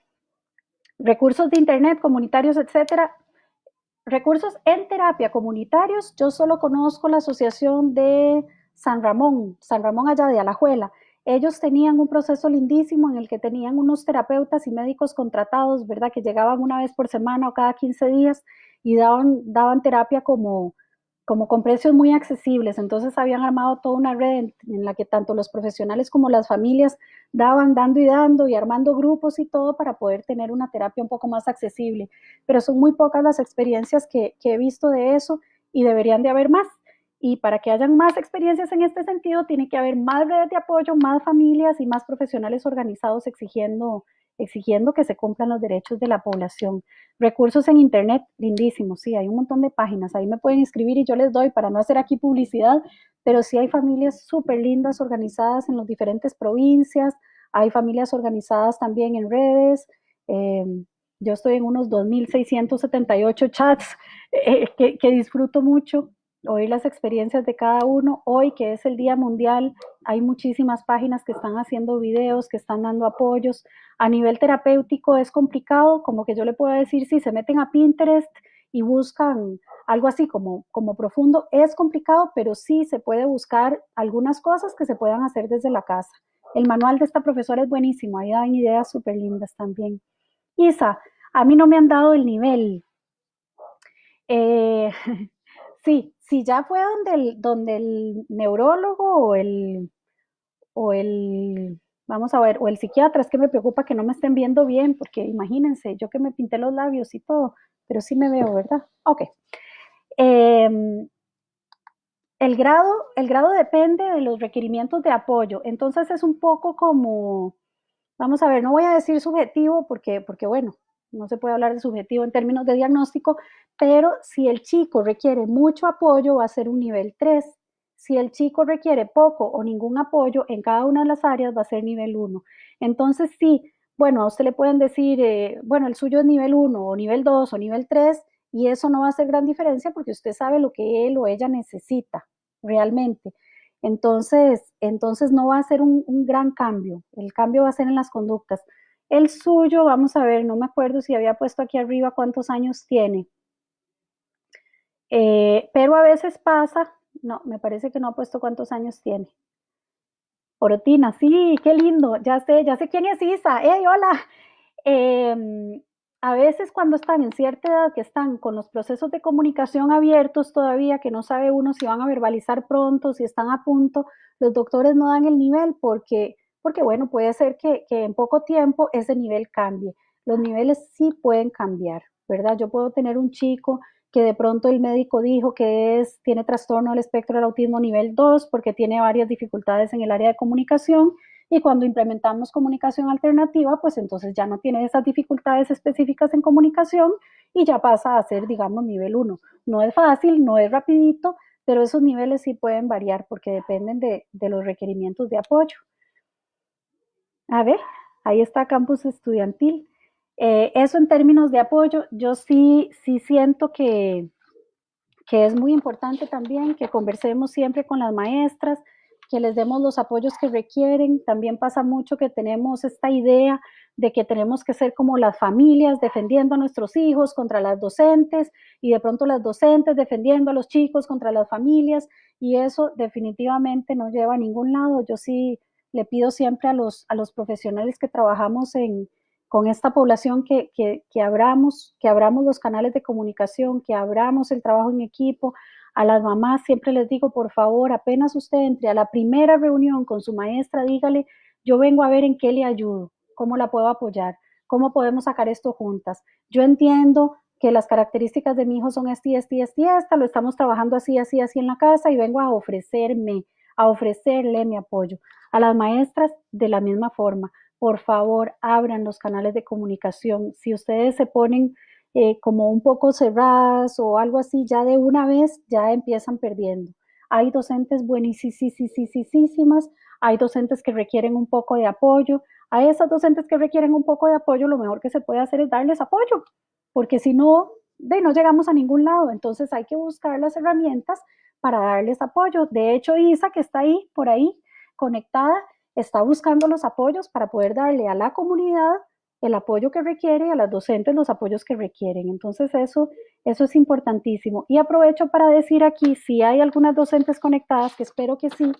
B: recursos de internet, comunitarios, etcétera, recursos en terapia comunitarios, yo solo conozco la asociación de San Ramón allá de Alajuela. Ellos tenían un proceso lindísimo en el que tenían unos terapeutas y médicos contratados, ¿verdad? Que llegaban una vez por semana o cada 15 días y daban terapia como con precios muy accesibles. Entonces habían armado toda una red en la que tanto los profesionales como las familias daban, dando y armando grupos y todo para poder tener una terapia un poco más accesible. Pero son muy pocas las experiencias que he visto de eso y deberían de haber más. Y para que hayan más experiencias en este sentido, tiene que haber más redes de apoyo, más familias y más profesionales organizados exigiendo que se cumplan los derechos de la población. Recursos en Internet, lindísimos, sí, hay un montón de páginas, ahí me pueden inscribir y yo les doy para no hacer aquí publicidad, pero sí hay familias súper lindas organizadas en las diferentes provincias, hay familias organizadas también en redes, eh, yo estoy en unos 2.678 chats que disfruto mucho, oír las experiencias de cada uno. Hoy, que es el Día Mundial, hay muchísimas páginas que están haciendo videos, que están dando apoyos. A nivel terapéutico es complicado, como que yo le puedo decir, si se meten a Pinterest y buscan algo así como profundo, es complicado, pero sí se puede buscar algunas cosas que se puedan hacer desde la casa. El manual de esta profesora es buenísimo, ahí dan ideas súper lindas también. Isa, a mí no me han dado el nivel. Eh, sí, si ya fue donde el neurólogo o el, vamos a ver, o el psiquiatra, es que me preocupa que no me estén viendo bien, porque imagínense, yo que me pinté los labios y todo, pero sí me veo, ¿verdad? Ok. Eh, el grado depende de los requerimientos de apoyo, entonces es un poco como, vamos a ver, no voy a decir subjetivo porque bueno, no se puede hablar de subjetivo en términos de diagnóstico, pero si el chico requiere mucho apoyo va a ser un nivel 3. Si el chico requiere poco o ningún apoyo en cada una de las áreas va a ser nivel 1. Entonces sí, bueno, a usted le pueden decir, bueno, el suyo es nivel 1 o nivel 2 o nivel 3 y eso no va a hacer gran diferencia porque usted sabe lo que él o ella necesita realmente. Entonces no va a ser un gran cambio, el cambio va a ser en las conductas. El suyo, vamos a ver, no me acuerdo si había puesto aquí arriba cuántos años tiene, pero a veces pasa, no, me parece que no ha puesto cuántos años tiene. Orotina, sí, qué lindo, ya sé quién es Isa, hey, hola. Eh, a veces cuando están en cierta edad, que están con los procesos de comunicación abiertos todavía, que no sabe uno si van a verbalizar pronto, si están a punto, los doctores no dan el nivel porque bueno, puede ser que en poco tiempo ese nivel cambie. Los niveles sí pueden cambiar, ¿verdad? Yo puedo tener un chico que de pronto el médico dijo que tiene trastorno del espectro del autismo nivel 2 porque tiene varias dificultades en el área de comunicación y cuando implementamos comunicación alternativa, pues entonces ya no tiene esas dificultades específicas en comunicación y ya pasa a ser, digamos, nivel 1. No es fácil, no es rapidito, pero esos niveles sí pueden variar porque dependen de los requerimientos de apoyo. A ver, ahí está campus estudiantil. Eso en términos de apoyo, yo sí siento que es muy importante también que conversemos siempre con las maestras, que les demos los apoyos que requieren. También pasa mucho que tenemos esta idea de que tenemos que ser como las familias defendiendo a nuestros hijos contra las docentes y de pronto las docentes defendiendo a los chicos contra las familias y eso definitivamente no lleva a ningún lado. Yo sí le pido siempre a los profesionales que trabajamos con esta población que abramos los canales de comunicación, que abramos el trabajo en equipo. A las mamás siempre les digo, por favor, apenas usted entre a la primera reunión con su maestra, dígale, yo vengo a ver en qué le ayudo, cómo la puedo apoyar, cómo podemos sacar esto juntas. Yo entiendo que las características de mi hijo son esta, lo estamos trabajando así, así, así en la casa y vengo a ofrecerle mi apoyo. A las maestras de la misma forma por favor, abran los canales de comunicación. Si ustedes se ponen como un poco cerradas o algo así, ya de una vez ya empiezan perdiendo. Hay docentes buenísimas, hay docentes que requieren un poco de apoyo. A esas docentes que requieren un poco de apoyo, lo mejor que se puede hacer es darles apoyo, porque si no, no llegamos a ningún lado. Entonces hay que buscar las herramientas para darles apoyo. De hecho, Isa, que está ahí, por ahí, conectada, está buscando los apoyos para poder darle a la comunidad el apoyo que requiere y a las docentes los apoyos que requieren. Entonces eso es importantísimo. Y aprovecho para decir aquí, si hay algunas docentes conectadas, que espero que sí,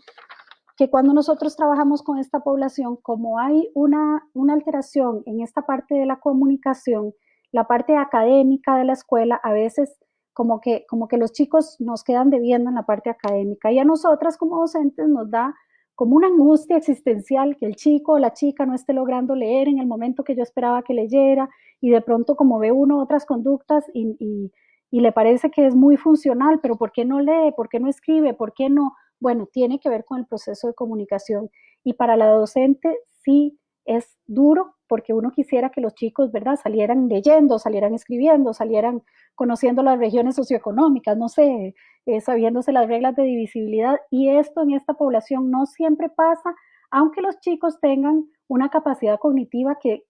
B: que cuando nosotros trabajamos con esta población, como hay una alteración en esta parte de la comunicación, la parte académica de la escuela, a veces como que los chicos nos quedan debiendo en la parte académica y a nosotras como docentes nos da como una angustia existencial que el chico o la chica no esté logrando leer en el momento que yo esperaba que leyera y de pronto como ve uno otras conductas y le parece que es muy funcional, pero ¿por qué no lee? ¿Por qué no escribe? ¿Por qué no? Bueno, tiene que ver con el proceso de comunicación y para la docente sí es duro porque uno quisiera que los chicos, ¿verdad?, salieran leyendo, salieran escribiendo, salieran conociendo las regiones socioeconómicas, no sé, sabiéndose las reglas de divisibilidad y esto en esta población no siempre pasa, aunque los chicos tengan una capacidad cognitiva que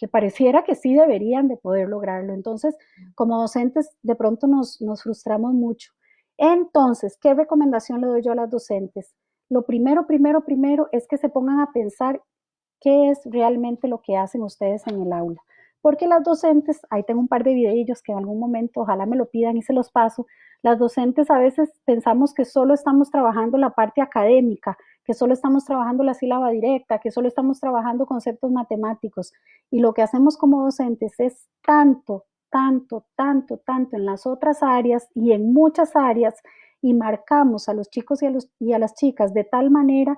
B: pareciera que sí deberían de poder lograrlo. Entonces, como docentes, de pronto nos frustramos mucho. Entonces, ¿qué recomendación le doy yo a las docentes? Lo primero es que se pongan a pensar qué es realmente lo que hacen ustedes en el aula. Porque las docentes, ahí tengo un par de videillos que en algún momento ojalá me lo pidan y se los paso, las docentes a veces pensamos que solo estamos trabajando la parte académica, que solo estamos trabajando la sílaba directa, que solo estamos trabajando conceptos matemáticos. Y lo que hacemos como docentes es tanto, tanto, tanto, tanto en las otras áreas y en muchas áreas, y marcamos a los chicos y a las chicas de tal manera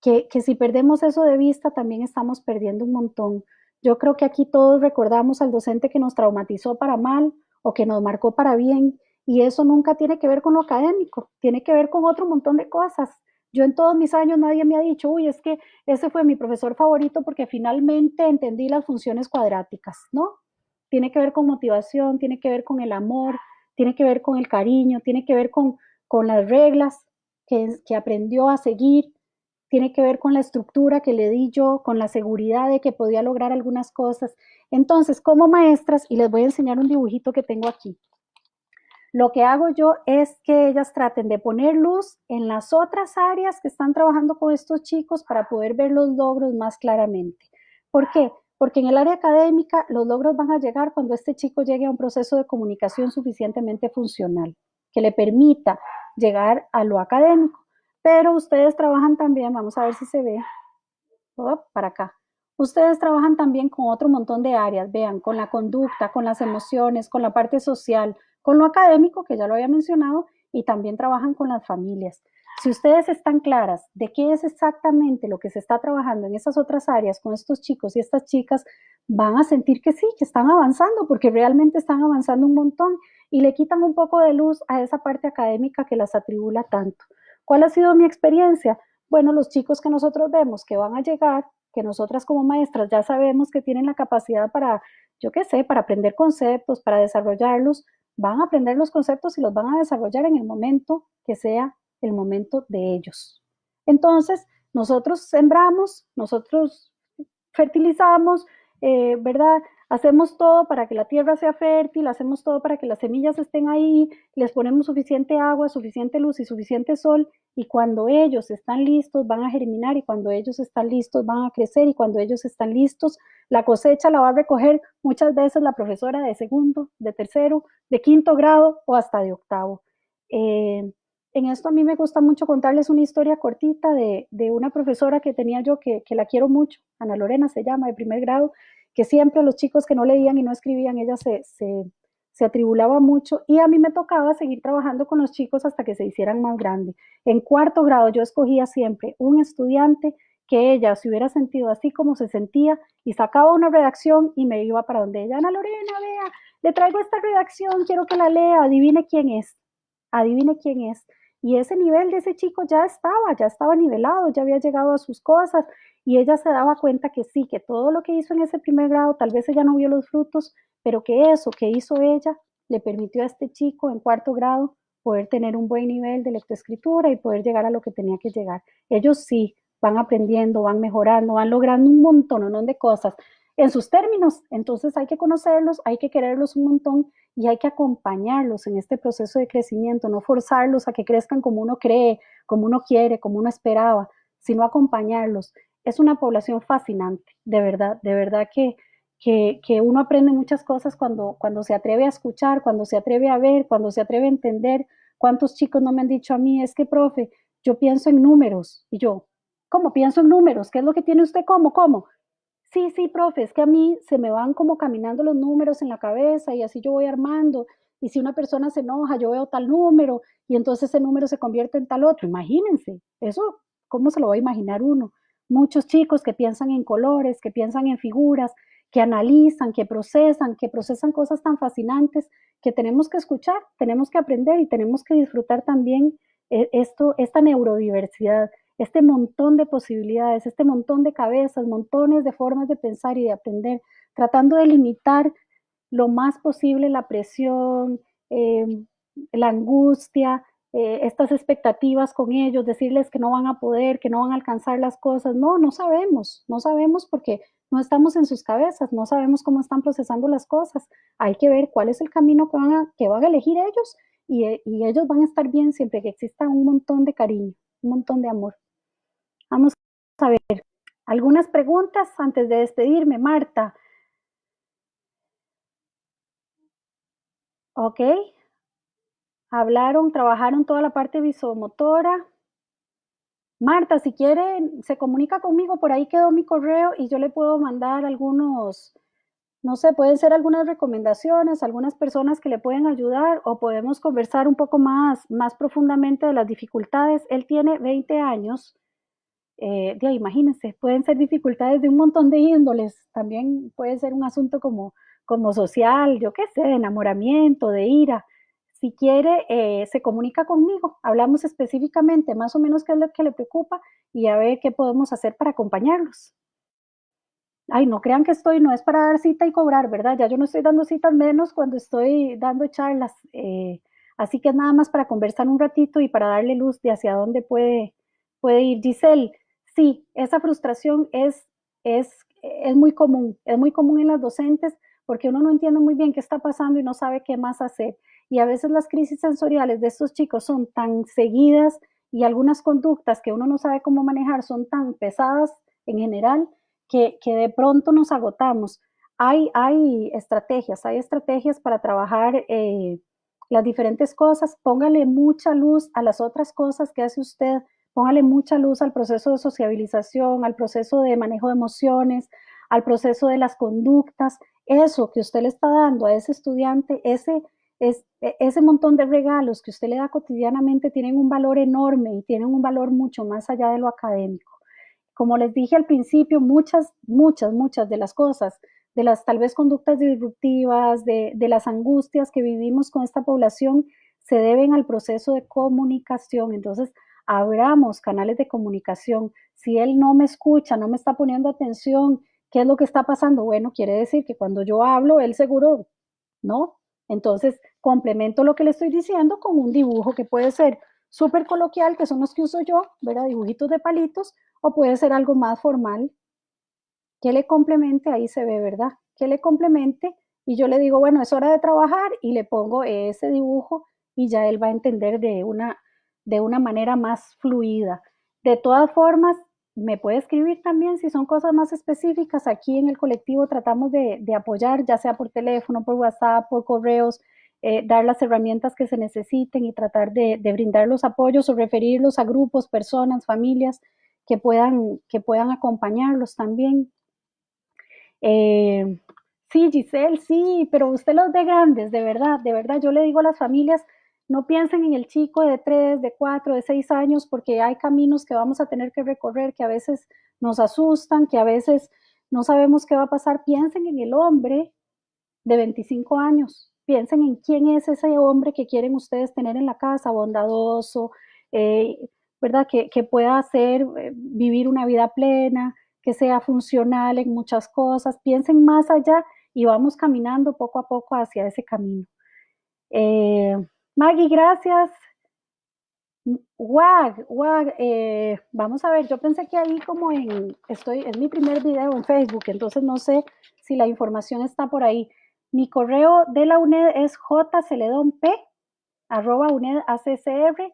B: que si perdemos eso de vista también estamos perdiendo un montón. Yo creo que aquí todos recordamos al docente que nos traumatizó para mal o que nos marcó para bien, y eso nunca tiene que ver con lo académico, tiene que ver con otro montón de cosas. Yo en todos mis años nadie me ha dicho, uy, es que ese fue mi profesor favorito porque finalmente entendí las funciones cuadráticas, ¿no? Tiene que ver con motivación, tiene que ver con el amor, tiene que ver con el cariño, tiene que ver con las reglas que aprendió a seguir, tiene que ver con la estructura que le di yo, con la seguridad de que podía lograr algunas cosas. Entonces, como maestras, y les voy a enseñar un dibujito que tengo aquí, lo que hago yo es que ellas traten de poner luz en las otras áreas que están trabajando con estos chicos para poder ver los logros más claramente. ¿Por qué? Porque en el área académica los logros van a llegar cuando este chico llegue a un proceso de comunicación suficientemente funcional, que le permita llegar a lo académico. Pero ustedes trabajan también, vamos a ver si se ve, para acá. Ustedes trabajan también con otro montón de áreas, vean, con la conducta, con las emociones, con la parte social, con lo académico, que ya lo había mencionado, y también trabajan con las familias. Si ustedes están claras de qué es exactamente lo que se está trabajando en esas otras áreas con estos chicos y estas chicas, van a sentir que sí, que están avanzando, porque realmente están avanzando un montón y le quitan un poco de luz a esa parte académica que las atribula tanto. ¿Cuál ha sido mi experiencia? Bueno, los chicos que nosotros vemos que van a llegar, que nosotras como maestras ya sabemos que tienen la capacidad para, yo qué sé, para aprender conceptos, para desarrollarlos, van a aprender los conceptos y los van a desarrollar en el momento que sea el momento de ellos. Entonces, nosotros sembramos, nosotros fertilizamos, ¿verdad? Hacemos todo para que la tierra sea fértil, hacemos todo para que las semillas estén ahí, les ponemos suficiente agua, suficiente luz y suficiente sol, y cuando ellos están listos van a germinar, y cuando ellos están listos van a crecer, y cuando ellos están listos la cosecha la va a recoger muchas veces la profesora de segundo, de tercero, de quinto grado o hasta de octavo. En esto a mí me gusta mucho contarles una historia cortita de una profesora que tenía yo que la quiero mucho, Ana Lorena se llama, de primer grado, que siempre los chicos que no leían y no escribían, ella se atribulaba mucho, y a mí me tocaba seguir trabajando con los chicos hasta que se hicieran más grandes. En cuarto grado yo escogía siempre un estudiante que ella se hubiera sentido así como se sentía, y sacaba una redacción y me iba para donde ella, Ana Lorena, vea, le traigo esta redacción, quiero que la lea, adivine quién es. Y ese nivel de ese chico ya estaba nivelado, ya había llegado a sus cosas, y ella se daba cuenta que sí, que todo lo que hizo en ese primer grado, tal vez ella no vio los frutos, pero que eso que hizo ella le permitió a este chico en cuarto grado poder tener un buen nivel de lectoescritura y poder llegar a lo que tenía que llegar. Ellos sí van aprendiendo, van mejorando, van logrando un montón de cosas en sus términos. Entonces hay que conocerlos, hay que quererlos un montón y hay que acompañarlos en este proceso de crecimiento, no forzarlos a que crezcan como uno cree, como uno quiere, como uno esperaba, sino acompañarlos. Es una población fascinante, de verdad que uno aprende muchas cosas cuando se atreve a escuchar, cuando se atreve a ver, cuando se atreve a entender. ¿Cuántos chicos no me han dicho a mí, es que, profe, yo pienso en números? Y yo, ¿cómo pienso en números? ¿Qué es lo que tiene usted? ¿Cómo? Sí, sí, profe, es que a mí se me van como caminando los números en la cabeza y así yo voy armando. Y si una persona se enoja, yo veo tal número y entonces ese número se convierte en tal otro. Imagínense, eso, ¿cómo se lo va a imaginar uno? Muchos chicos que piensan en colores, que piensan en figuras, que analizan, que procesan cosas tan fascinantes que tenemos que escuchar, tenemos que aprender y tenemos que disfrutar también esta neurodiversidad, este montón de posibilidades, este montón de cabezas, montones de formas de pensar y de aprender, tratando de limitar lo más posible la presión, la angustia, estas expectativas con ellos, decirles que no van a poder, que no van a alcanzar las cosas. No, no sabemos porque no estamos en sus cabezas, no sabemos cómo están procesando las cosas. Hay que ver cuál es el camino que van a elegir ellos, y ellos van a estar bien siempre que exista un montón de cariño, un montón de amor. Vamos a ver algunas preguntas antes de despedirme, Marta. Ok, hablaron, trabajaron toda la parte visomotora. Marta, si quiere, se comunica conmigo, por ahí quedó mi correo y yo le puedo mandar algunos, no sé, pueden ser algunas recomendaciones, algunas personas que le pueden ayudar o podemos conversar un poco más profundamente de las dificultades. Él tiene 20 años, imagínense, pueden ser dificultades de un montón de índoles, también puede ser un asunto como social, yo qué sé, de enamoramiento, de ira. Si quiere, se comunica conmigo, hablamos específicamente más o menos qué es lo que le preocupa y a ver qué podemos hacer para acompañarlos. Ay, no crean que no es para dar cita y cobrar, ¿verdad? Ya yo no estoy dando citas menos cuando estoy dando charlas. Así que es nada más para conversar un ratito y para darle luz de hacia dónde puede ir. Giselle, sí, esa frustración es es muy común en las docentes porque uno no entiende muy bien qué está pasando y no sabe qué más hacer. Y a veces las crisis sensoriales de estos chicos son tan seguidas y algunas conductas que uno no sabe cómo manejar son tan pesadas en general que de pronto nos agotamos. Hay estrategias para trabajar las diferentes cosas. Póngale mucha luz a las otras cosas que hace usted. Póngale mucha luz al proceso de sociabilización, al proceso de manejo de emociones, al proceso de las conductas. Eso que usted le está dando a ese estudiante, ese montón de regalos que usted le da cotidianamente tienen un valor enorme y tienen un valor mucho más allá de lo académico. Como les dije al principio, muchas de las cosas, de las tal vez conductas disruptivas, de las angustias que vivimos con esta población, se deben al proceso de comunicación. Entonces, abramos canales de comunicación. Si él no me escucha, no me está poniendo atención, ¿qué es lo que está pasando? Bueno, quiere decir que cuando yo hablo, él seguro, ¿no? Entonces, complemento lo que le estoy diciendo con un dibujo que puede ser súper coloquial, que son los que uso yo, ¿verdad? Dibujitos de palitos, o puede ser algo más formal, que le complemente, ahí se ve, ¿verdad? Que le complemente y yo le digo, bueno, es hora de trabajar y le pongo ese dibujo y ya él va a entender de una manera más fluida. De todas formas, me puede escribir también si son cosas más específicas. Aquí en el colectivo tratamos de apoyar, ya sea por teléfono, por WhatsApp, por correos, dar las herramientas que se necesiten y tratar de brindar los apoyos o referirlos a grupos, personas, familias que puedan acompañarlos también. Eh, sí, Giselle, sí, pero usted los ve grandes, de verdad, yo le digo a las familias, no piensen en el chico de 3, de 4, de 6 años, porque hay caminos que vamos a tener que recorrer, que a veces nos asustan, que a veces no sabemos qué va a pasar. Piensen en el hombre de 25 años, piensen en quién es ese hombre que quieren ustedes tener en la casa, bondadoso, eh, ¿verdad? Que pueda hacer, vivir una vida plena, que sea funcional en muchas cosas. Piensen más allá y vamos caminando poco a poco hacia ese camino. Eh, Maggie, gracias. Wag, vamos a ver, yo pensé que ahí es mi primer video en Facebook, entonces no sé si la información está por ahí. Mi correo de la UNED es jceledonp@unedaccr,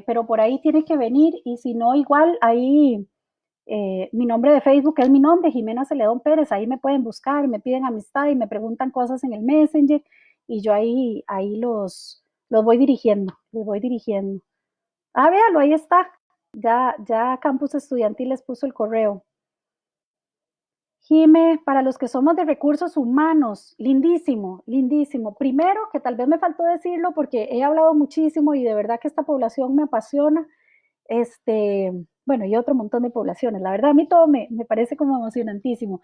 B: pero por ahí tiene que venir y si no, igual ahí mi nombre de Facebook es mi nombre, Jimena Celedón Pérez, ahí me pueden buscar, me piden amistad y me preguntan cosas en el Messenger y yo ahí los voy dirigiendo, les voy dirigiendo. Ah, véalo, ahí está. Ya Campus Estudiantil les puso el correo. Jime, para los que somos de recursos humanos, lindísimo, lindísimo. Primero, que tal vez me faltó decirlo porque he hablado muchísimo y de verdad que esta población me apasiona. Bueno, y otro montón de poblaciones. La verdad, a mí todo me parece como emocionantísimo.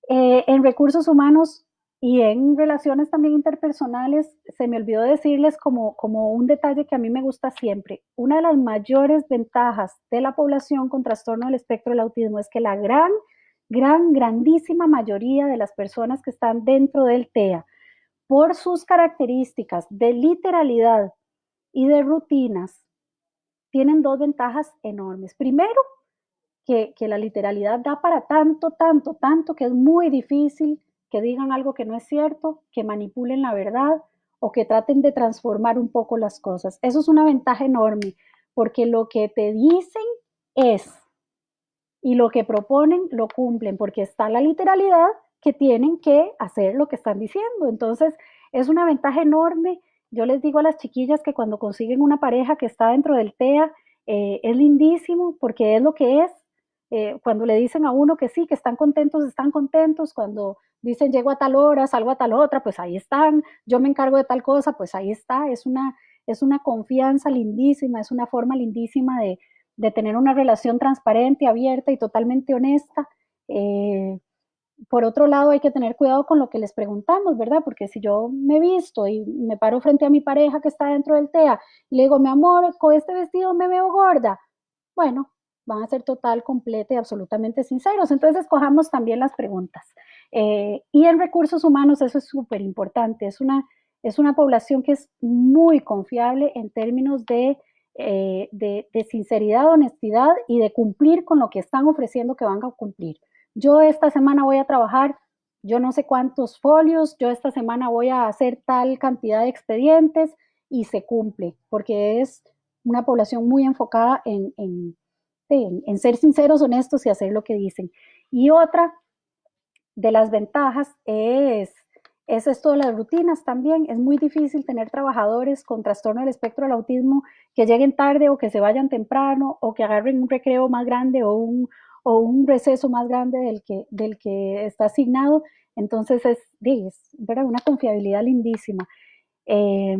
B: En recursos humanos y en relaciones también interpersonales, se me olvidó decirles como un detalle que a mí me gusta siempre. Una de las mayores ventajas de la población con trastorno del espectro del autismo es que la grandísima mayoría de las personas que están dentro del TEA, por sus características de literalidad y de rutinas, tienen dos ventajas enormes. Primero, que la literalidad da para tanto, que es muy difícil que digan algo que no es cierto, que manipulen la verdad o que traten de transformar un poco las cosas. Eso es una ventaja enorme, porque lo que te dicen es, y lo que proponen lo cumplen, porque está la literalidad que tienen que hacer lo que están diciendo. Entonces, es una ventaja enorme. Yo les digo a las chiquillas que cuando consiguen una pareja que está dentro del TEA Es lindísimo porque es lo que es. Cuando le dicen a uno que sí, que están contentos, cuando dicen llego a tal hora, salgo a tal otra, pues ahí están, yo me encargo de tal cosa, pues ahí está, es una confianza lindísima, es una forma lindísima de tener una relación transparente, abierta y totalmente honesta. Eh, por otro lado, hay que tener cuidado con lo que les preguntamos, ¿verdad? Porque si yo me visto y me paro frente a mi pareja que está dentro del TEA y le digo, mi amor, con este vestido me veo gorda, bueno, van a ser total, completa y absolutamente sinceros. Entonces, escojamos también las preguntas. Y en recursos humanos eso es súper importante. Es una población que es muy confiable en términos de sinceridad, honestidad y de cumplir con lo que están ofreciendo que van a cumplir. Yo esta semana voy a trabajar yo no sé cuántos folios, yo esta semana voy a hacer tal cantidad de expedientes y se cumple, porque es una población muy enfocada en ser sinceros, honestos y hacer lo que dicen. Y otra de las ventajas es esto de las rutinas también. Es muy difícil tener trabajadores con trastorno del espectro del autismo que lleguen tarde o que se vayan temprano o que agarren un recreo más grande o un receso más grande del que está asignado. Entonces es ¿verdad? Una confiabilidad lindísima. Eh,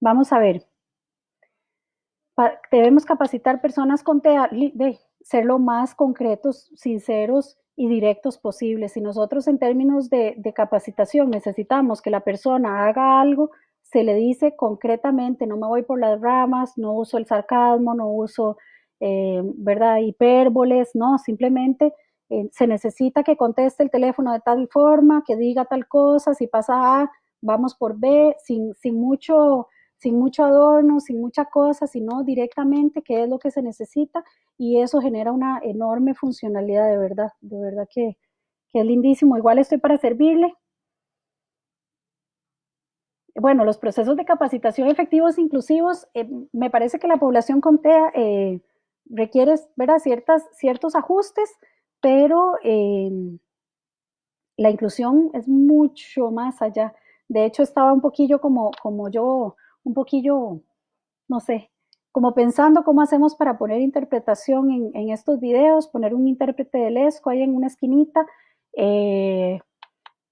B: Vamos a ver, debemos capacitar personas con TEA, de ser lo más concretos, sinceros y directos posibles. Si nosotros en términos de capacitación necesitamos que la persona haga algo, se le dice concretamente, no me voy por las ramas, no uso el sarcasmo, no uso, ¿verdad?, hipérboles, no, simplemente se necesita que conteste el teléfono de tal forma, que diga tal cosa, si pasa A, vamos por B, sin mucho adorno, sin mucha cosa, sino directamente qué es lo que se necesita y eso genera una enorme funcionalidad de verdad que es lindísimo. Igual estoy para servirle. Bueno, los procesos de capacitación efectivos e inclusivos, me parece que la población con TEA requiere ¿verdad? Ciertos ajustes, pero la inclusión es mucho más allá. De hecho, estaba un poquillo como yo, un poquillo no sé, como pensando cómo hacemos para poner interpretación en estos videos, poner un intérprete del ESCO ahí en una esquinita, eh,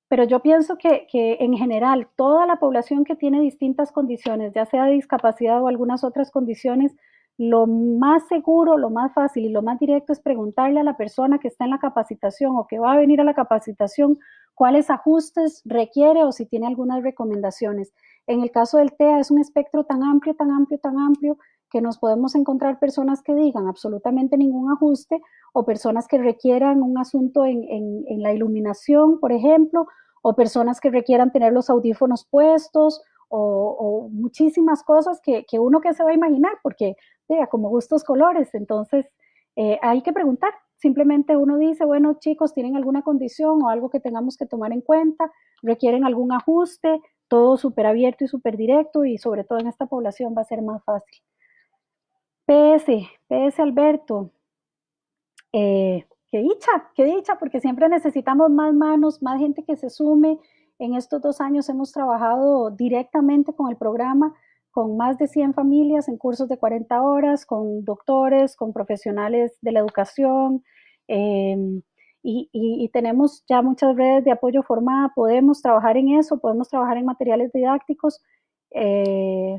B: pero yo pienso que en general toda la población que tiene distintas condiciones, ya sea de discapacidad o algunas otras condiciones, lo más seguro, lo más fácil y lo más directo es preguntarle a la persona que está en la capacitación o que va a venir a la capacitación cuáles ajustes requiere o si tiene algunas recomendaciones. En el caso del TEA es un espectro tan amplio, tan amplio, tan amplio que nos podemos encontrar personas que digan absolutamente ningún ajuste o personas que requieran un asunto en la iluminación, por ejemplo, o personas que requieran tener los audífonos puestos o muchísimas cosas que uno que se va a imaginar, porque como gustos colores, entonces hay que preguntar. Simplemente uno dice, bueno, chicos, ¿tienen alguna condición o algo que tengamos que tomar en cuenta? ¿Requieren algún ajuste? Todo súper abierto y súper directo y sobre todo en esta población va a ser más fácil. PS Alberto, qué dicha, porque siempre necesitamos más manos, más gente que se sume. En estos 2 años hemos trabajado directamente con el programa, con más de 100 familias en cursos de 40 horas, con doctores, con profesionales de la educación, eh, y tenemos ya muchas redes de apoyo formada, podemos trabajar en eso, podemos trabajar en materiales didácticos. Eh,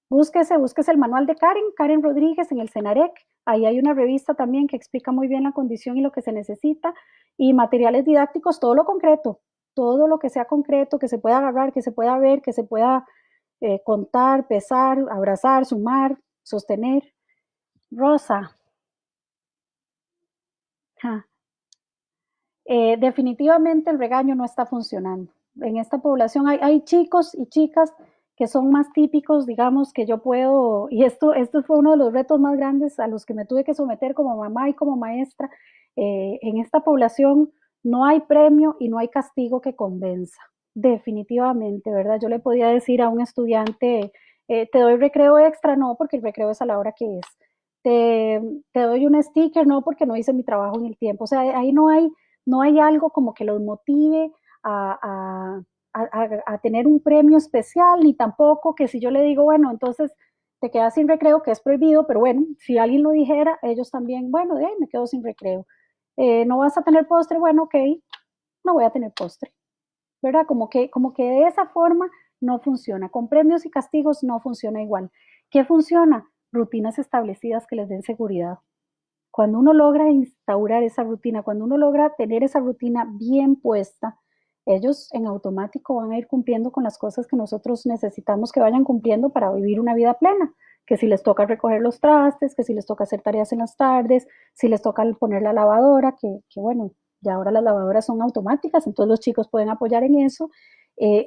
B: búsquese el manual de Karen Rodríguez en el CENAREC. Ahí hay una revista también que explica muy bien la condición y lo que se necesita. Y materiales didácticos, todo lo que sea concreto, que se pueda agarrar, que se pueda ver, que se pueda contar, pesar, abrazar, sumar, sostener. Rosa, ja, definitivamente el regaño no está funcionando. En esta población hay chicos y chicas que son más típicos, digamos, que yo puedo, y esto fue uno de los retos más grandes a los que me tuve que someter como mamá y como maestra. En esta población no hay premio y no hay castigo que convenza, definitivamente, ¿verdad? Yo le podía decir a un estudiante, te doy recreo extra, no, porque el recreo es a la hora que es. Te, te doy un sticker, no, porque no hice mi trabajo en el tiempo. O sea, ahí no hay algo como que los motive a tener un premio especial, ni tampoco que si yo le digo, bueno, entonces te quedas sin recreo, que es prohibido, pero bueno, si alguien lo dijera, ellos también, bueno, de ahí me quedo sin recreo. No vas a tener postre, bueno, ok, no voy a tener postre, ¿verdad? Como que de esa forma no funciona. Con premios y castigos no funciona igual. ¿Qué funciona? Rutinas establecidas que les den seguridad. Cuando uno logra instaurar esa rutina, cuando uno logra tener esa rutina bien puesta, ellos en automático van a ir cumpliendo con las cosas que nosotros necesitamos que vayan cumpliendo para vivir una vida plena. Que si les toca recoger los trastes, que si les toca hacer tareas en las tardes, si les toca poner la lavadora, que bueno, ya ahora las lavadoras son automáticas, entonces los chicos pueden apoyar en eso.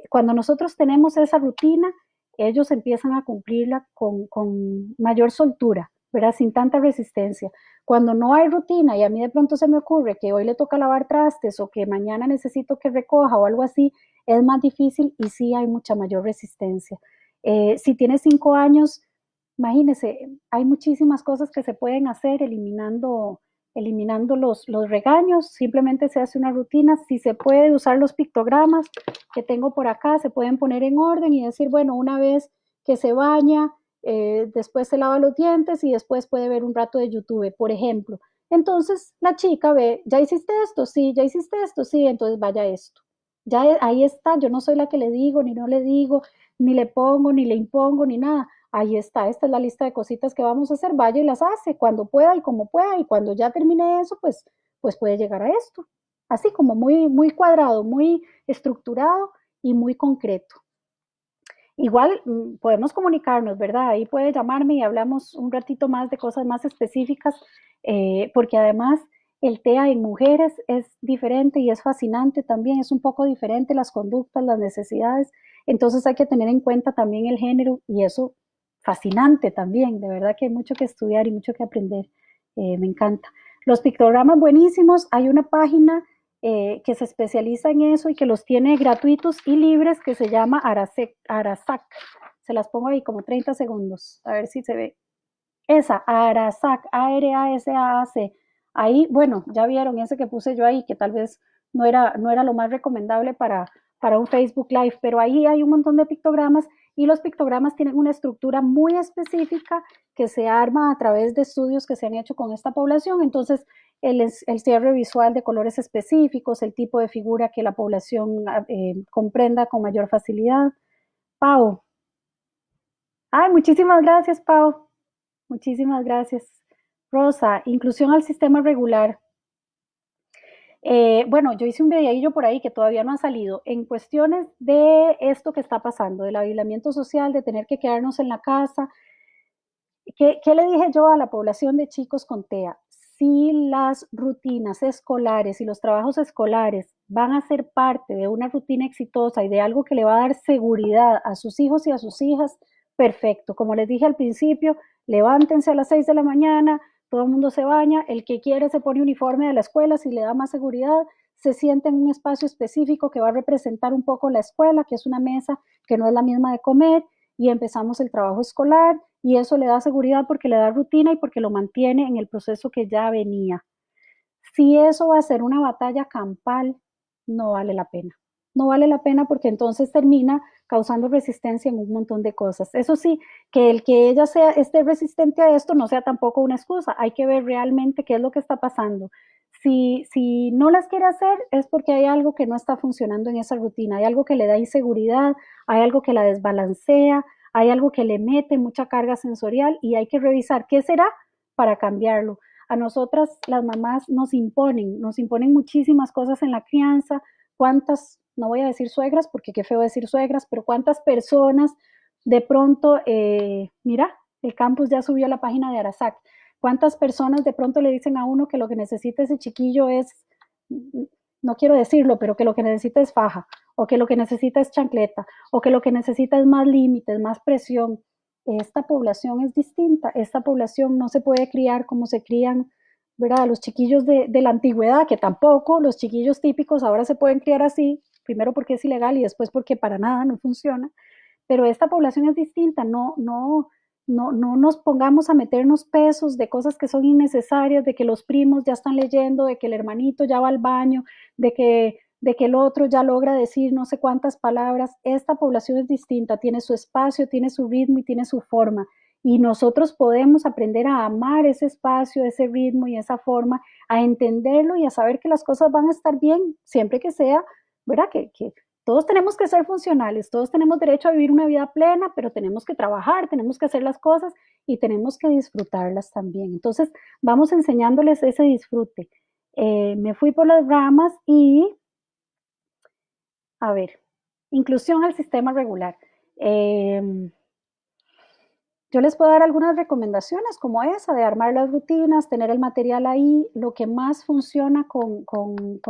B: Cuando nosotros tenemos esa rutina, ellos empiezan a cumplirla con mayor soltura, ¿verdad? Sin tanta resistencia. Cuando no hay rutina y a mí de pronto se me ocurre que hoy le toca lavar trastes o que mañana necesito que recoja o algo así, es más difícil y sí hay mucha mayor resistencia. Si tienes 5 años, imagínese, hay muchísimas cosas que se pueden hacer eliminando los regaños, simplemente se hace una rutina, si se puede usar los pictogramas que tengo por acá, se pueden poner en orden y decir, bueno, una vez que se baña, después se lava los dientes y después puede ver un rato de YouTube, por ejemplo. Entonces la chica ve, ya hiciste esto, sí, ya hiciste esto, sí, entonces vaya esto. Ya ahí está, yo no soy la que le digo, ni no le digo, ni le pongo, ni le impongo, ni nada. Ahí está, esta es la lista de cositas que vamos a hacer, vaya y las hace cuando pueda y como pueda, y cuando ya termine eso, pues puede llegar a esto. Así como muy, muy cuadrado, muy estructurado y muy concreto. Igual podemos comunicarnos, ¿verdad? Ahí puede llamarme y hablamos un ratito más de cosas más específicas, porque además el TEA en mujeres es diferente y es fascinante también, es un poco diferente las conductas, las necesidades, entonces hay que tener en cuenta también el género y eso fascinante también, de verdad que hay mucho que estudiar y mucho que aprender, me encanta. Los pictogramas buenísimos, hay una página que se especializa en eso y que los tiene gratuitos y libres, que se llama Arasac. Se las pongo ahí como 30 segundos, a ver si se ve. Esa, Arasac, A-R-A-S-A-C. Ahí, bueno, ya vieron ese que puse yo ahí, que tal vez no era lo más recomendable para un Facebook Live, pero ahí hay un montón de pictogramas y los pictogramas tienen una estructura muy específica que se arma a través de estudios que se han hecho con esta población. Entonces, el cierre visual de colores específicos, el tipo de figura que la población comprenda con mayor facilidad. Pau. Ay, muchísimas gracias, Pau. Muchísimas gracias. Rosa, inclusión al sistema regular. Bueno, yo hice un videillo por ahí que todavía no ha salido en cuestiones de esto que está pasando, del aislamiento social, de tener que quedarnos en la casa. ¿Qué le dije yo a la población de chicos con TEA? Si las rutinas escolares y los trabajos escolares van a ser parte de una rutina exitosa y de algo que le va a dar seguridad a sus hijos y a sus hijas, perfecto. Como les dije al principio, levántense a las 6 de la mañana, todo el mundo se baña, el que quiere se pone uniforme de la escuela si le da más seguridad, se siente en un espacio específico que va a representar un poco la escuela, que es una mesa que no es la misma de comer, y empezamos el trabajo escolar y eso le da seguridad porque le da rutina y porque lo mantiene en el proceso que ya venía. Si eso va a ser una batalla campal, no vale la pena. No vale la pena porque entonces termina causando resistencia en un montón de cosas. Eso sí, que el que ella esté resistente a esto no sea tampoco una excusa. Hay que ver realmente qué es lo que está pasando. Si no las quiere hacer es porque hay algo que no está funcionando en esa rutina, hay algo que le da inseguridad, hay algo que la desbalancea, hay algo que le mete mucha carga sensorial y hay que revisar qué será para cambiarlo. A nosotras las mamás nos imponen muchísimas cosas en la crianza, cuántas, no voy a decir suegras, porque qué feo decir suegras, pero cuántas personas de pronto, mira, el campus ya subió a la página de Arasac, cuántas personas de pronto le dicen a uno que lo que necesita ese chiquillo es, no quiero decirlo, pero que lo que necesita es faja, o que lo que necesita es chancleta, o que lo que necesita es más límites, más presión. Esta población es distinta, esta población no se puede criar como se crían, ¿verdad? Los chiquillos de la antigüedad, que tampoco, los chiquillos típicos ahora se pueden criar así, primero porque es ilegal y después porque para nada no funciona, pero esta población es distinta, no nos pongamos a meternos pesos de cosas que son innecesarias, de que los primos ya están leyendo, de que el hermanito ya va al baño, de que el otro ya logra decir no sé cuántas palabras. Esta población es distinta, tiene su espacio, tiene su ritmo y tiene su forma. y nosotros podemos aprender a amar ese espacio, ese ritmo y esa forma, a entenderlo y a saber que las cosas van a estar bien, siempre que sea, ¿verdad? Que todos tenemos que ser funcionales, todos tenemos derecho a vivir una vida plena, pero tenemos que trabajar, tenemos que hacer las cosas y tenemos que disfrutarlas también. Entonces, vamos enseñándoles ese disfrute. Me fui por las ramas y, a ver, inclusión al sistema regular. Yo les puedo dar algunas recomendaciones como esa, de armar las rutinas, tener el material ahí. Lo que más funciona con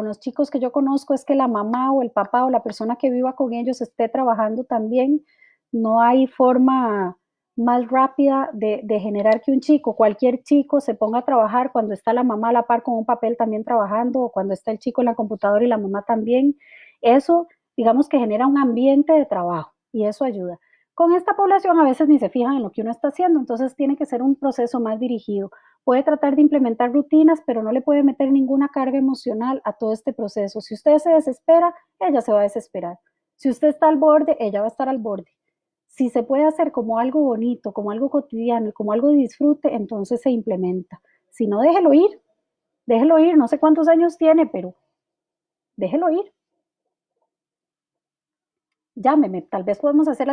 B: los chicos que yo conozco es que la mamá o el papá o la persona que viva con ellos esté trabajando también. No hay forma más rápida de generar que un chico, cualquier chico, se ponga a trabajar cuando está la mamá a la par con un papel también trabajando, o cuando está el chico en la computadora y la mamá también. Eso, digamos que genera un ambiente de trabajo y eso ayuda. Con esta población a veces ni se fijan en lo que uno está haciendo, entonces tiene que ser un proceso más dirigido. Puede tratar de implementar rutinas, pero no le puede meter ninguna carga emocional a todo este proceso. Si usted se desespera, ella se va a desesperar. Si usted está al borde, ella va a estar al borde. Si se puede hacer como algo bonito, como algo cotidiano, como algo de disfrute, entonces se implementa. Si no, déjelo ir, no sé cuántos años tiene, pero déjelo ir. Llámeme, tal vez podemos hacer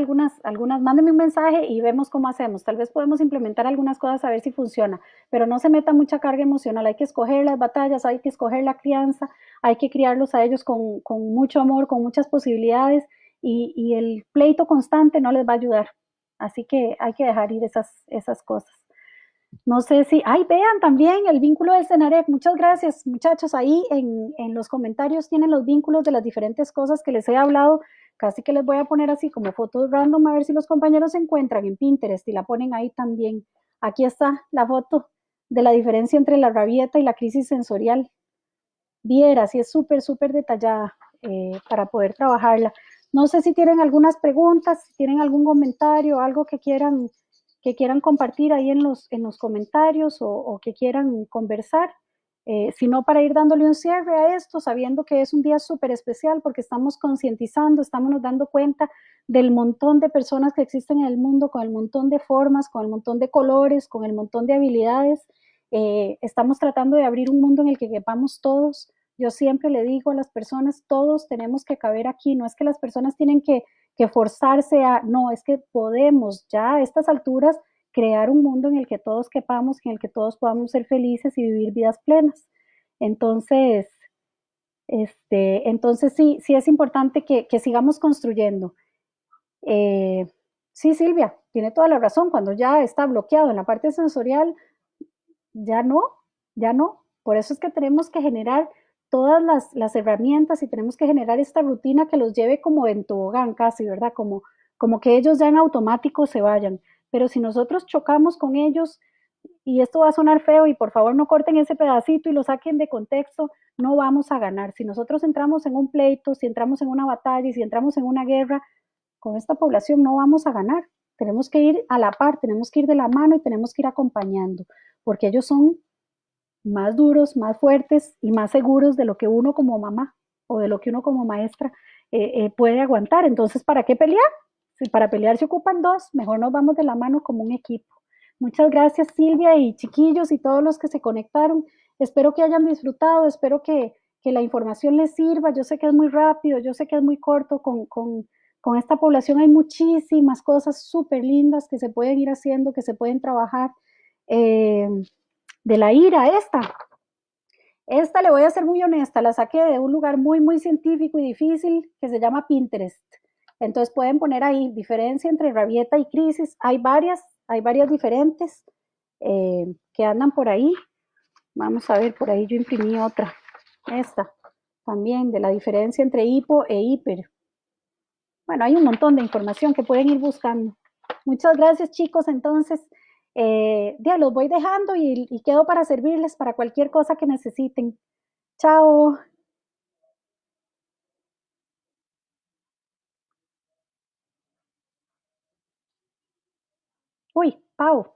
B: mándeme un mensaje y vemos cómo hacemos. Tal vez podemos implementar algunas cosas a ver si funciona, pero no se meta mucha carga emocional. Hay que escoger las batallas, hay que escoger la crianza, hay que criarlos a ellos con mucho amor, con muchas posibilidades y el pleito constante no les va a ayudar. Así que hay que dejar ir esas cosas. No sé si, ay, vean también el vínculo del Senarec. Muchas gracias, muchachos. Ahí en los comentarios tienen los vínculos de las diferentes cosas que les he hablado. Casi que les voy a poner así como fotos random a ver si los compañeros se encuentran en Pinterest y la ponen ahí también. Aquí está la foto de la diferencia entre la rabieta y la crisis sensorial. Viera, sí es súper, súper detallada para poder trabajarla. No sé si tienen algunas preguntas, si tienen algún comentario, algo que quieran compartir ahí en los comentarios o que quieran conversar. Si no, para ir dándole un cierre a esto, sabiendo que es un día súper especial porque estamos concientizando, estamos nos dando cuenta del montón de personas que existen en el mundo, con el montón de formas, con el montón de colores, con el montón de habilidades. Estamos tratando de abrir un mundo en el que quepamos todos. Yo siempre le digo a las personas, todos tenemos que caber aquí, no es que las personas tienen que forzarse a, no, es que podemos ya a estas alturas crear un mundo en el que todos quepamos, en el que todos podamos ser felices y vivir vidas plenas. Entonces, entonces sí, sí es importante que sigamos construyendo. Eh, sí, Silvia, tiene toda la razón, cuando ya está bloqueado en la parte sensorial, ya no, ya no. Por eso es que tenemos que generar todas las herramientas y tenemos que generar esta rutina que los lleve como en tobogán casi, ¿verdad? Como que ellos ya en automático se vayan. Pero si nosotros chocamos con ellos, y esto va a sonar feo y por favor no corten ese pedacito y lo saquen de contexto, no vamos a ganar. Si nosotros entramos en un pleito, si entramos en una batalla y si entramos en una guerra, con esta población no vamos a ganar. Tenemos que ir a la par, tenemos que ir de la mano y tenemos que ir acompañando, porque ellos son más duros, más fuertes y más seguros de lo que uno como mamá o de lo que uno como maestra puede aguantar. Entonces, ¿para qué pelear? Si para pelear se ocupan dos, mejor nos vamos de la mano como un equipo. Muchas gracias Silvia y chiquillos y todos los que se conectaron. Espero que hayan disfrutado, espero que la información les sirva. Yo sé que es muy rápido, yo sé que es muy corto. Con esta población hay muchísimas cosas súper lindas que se pueden ir haciendo, que se pueden trabajar. Eh, de la ira, esta le voy a ser muy honesta, la saqué de un lugar muy, muy científico y difícil que se llama Pinterest. Entonces pueden poner ahí diferencia entre rabieta y crisis. Hay varias diferentes que andan por ahí. Vamos a ver, por ahí yo imprimí otra. Esta también, de la diferencia entre hipo e hiper. Bueno, hay un montón de información que pueden ir buscando. Muchas gracias, chicos. Entonces, ya los voy dejando y quedo para servirles para cualquier cosa que necesiten. Chao. Uy, Pau.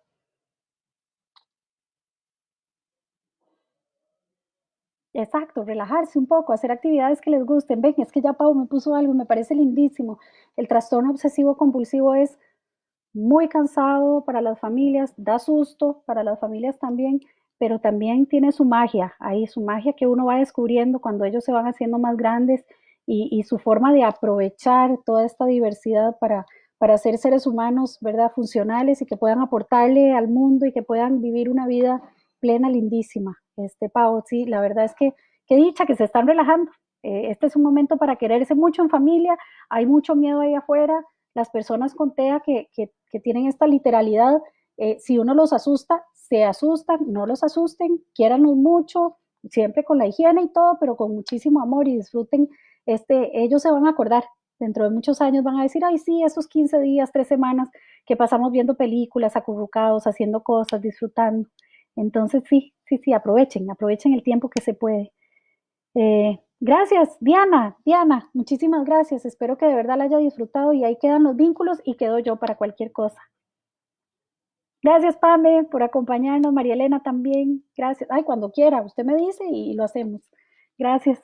B: Exacto, relajarse un poco, hacer actividades que les gusten. Ven, es que ya Pau me puso algo y me parece lindísimo. El trastorno obsesivo compulsivo es muy cansado para las familias, da susto para las familias también, pero también tiene su magia, ahí su magia que uno va descubriendo cuando ellos se van haciendo más grandes y su forma de aprovechar toda esta diversidad para ser seres humanos, ¿verdad? Funcionales y que puedan aportarle al mundo y que puedan vivir una vida plena, lindísima. Pau, sí, la verdad es que qué dicha que se están relajando. Este es un momento para quererse mucho en familia, hay mucho miedo ahí afuera, las personas con TEA que tienen esta literalidad, si uno los asusta, se asustan, no los asusten, quiéranlos mucho, siempre con la higiene y todo, pero con muchísimo amor y disfruten, ellos se van a acordar, dentro de muchos años van a decir, ay sí, esos 15 días, 3 semanas que pasamos viendo películas, acurrucados, haciendo cosas, disfrutando. Entonces sí, sí, sí, aprovechen, aprovechen el tiempo que se puede. Gracias, Diana, Diana, muchísimas gracias. Espero que de verdad la haya disfrutado y ahí quedan los vínculos y quedo yo para cualquier cosa. Gracias, Pame, por acompañarnos. María Elena también. Gracias. Ay, cuando quiera, usted me dice y lo hacemos. Gracias.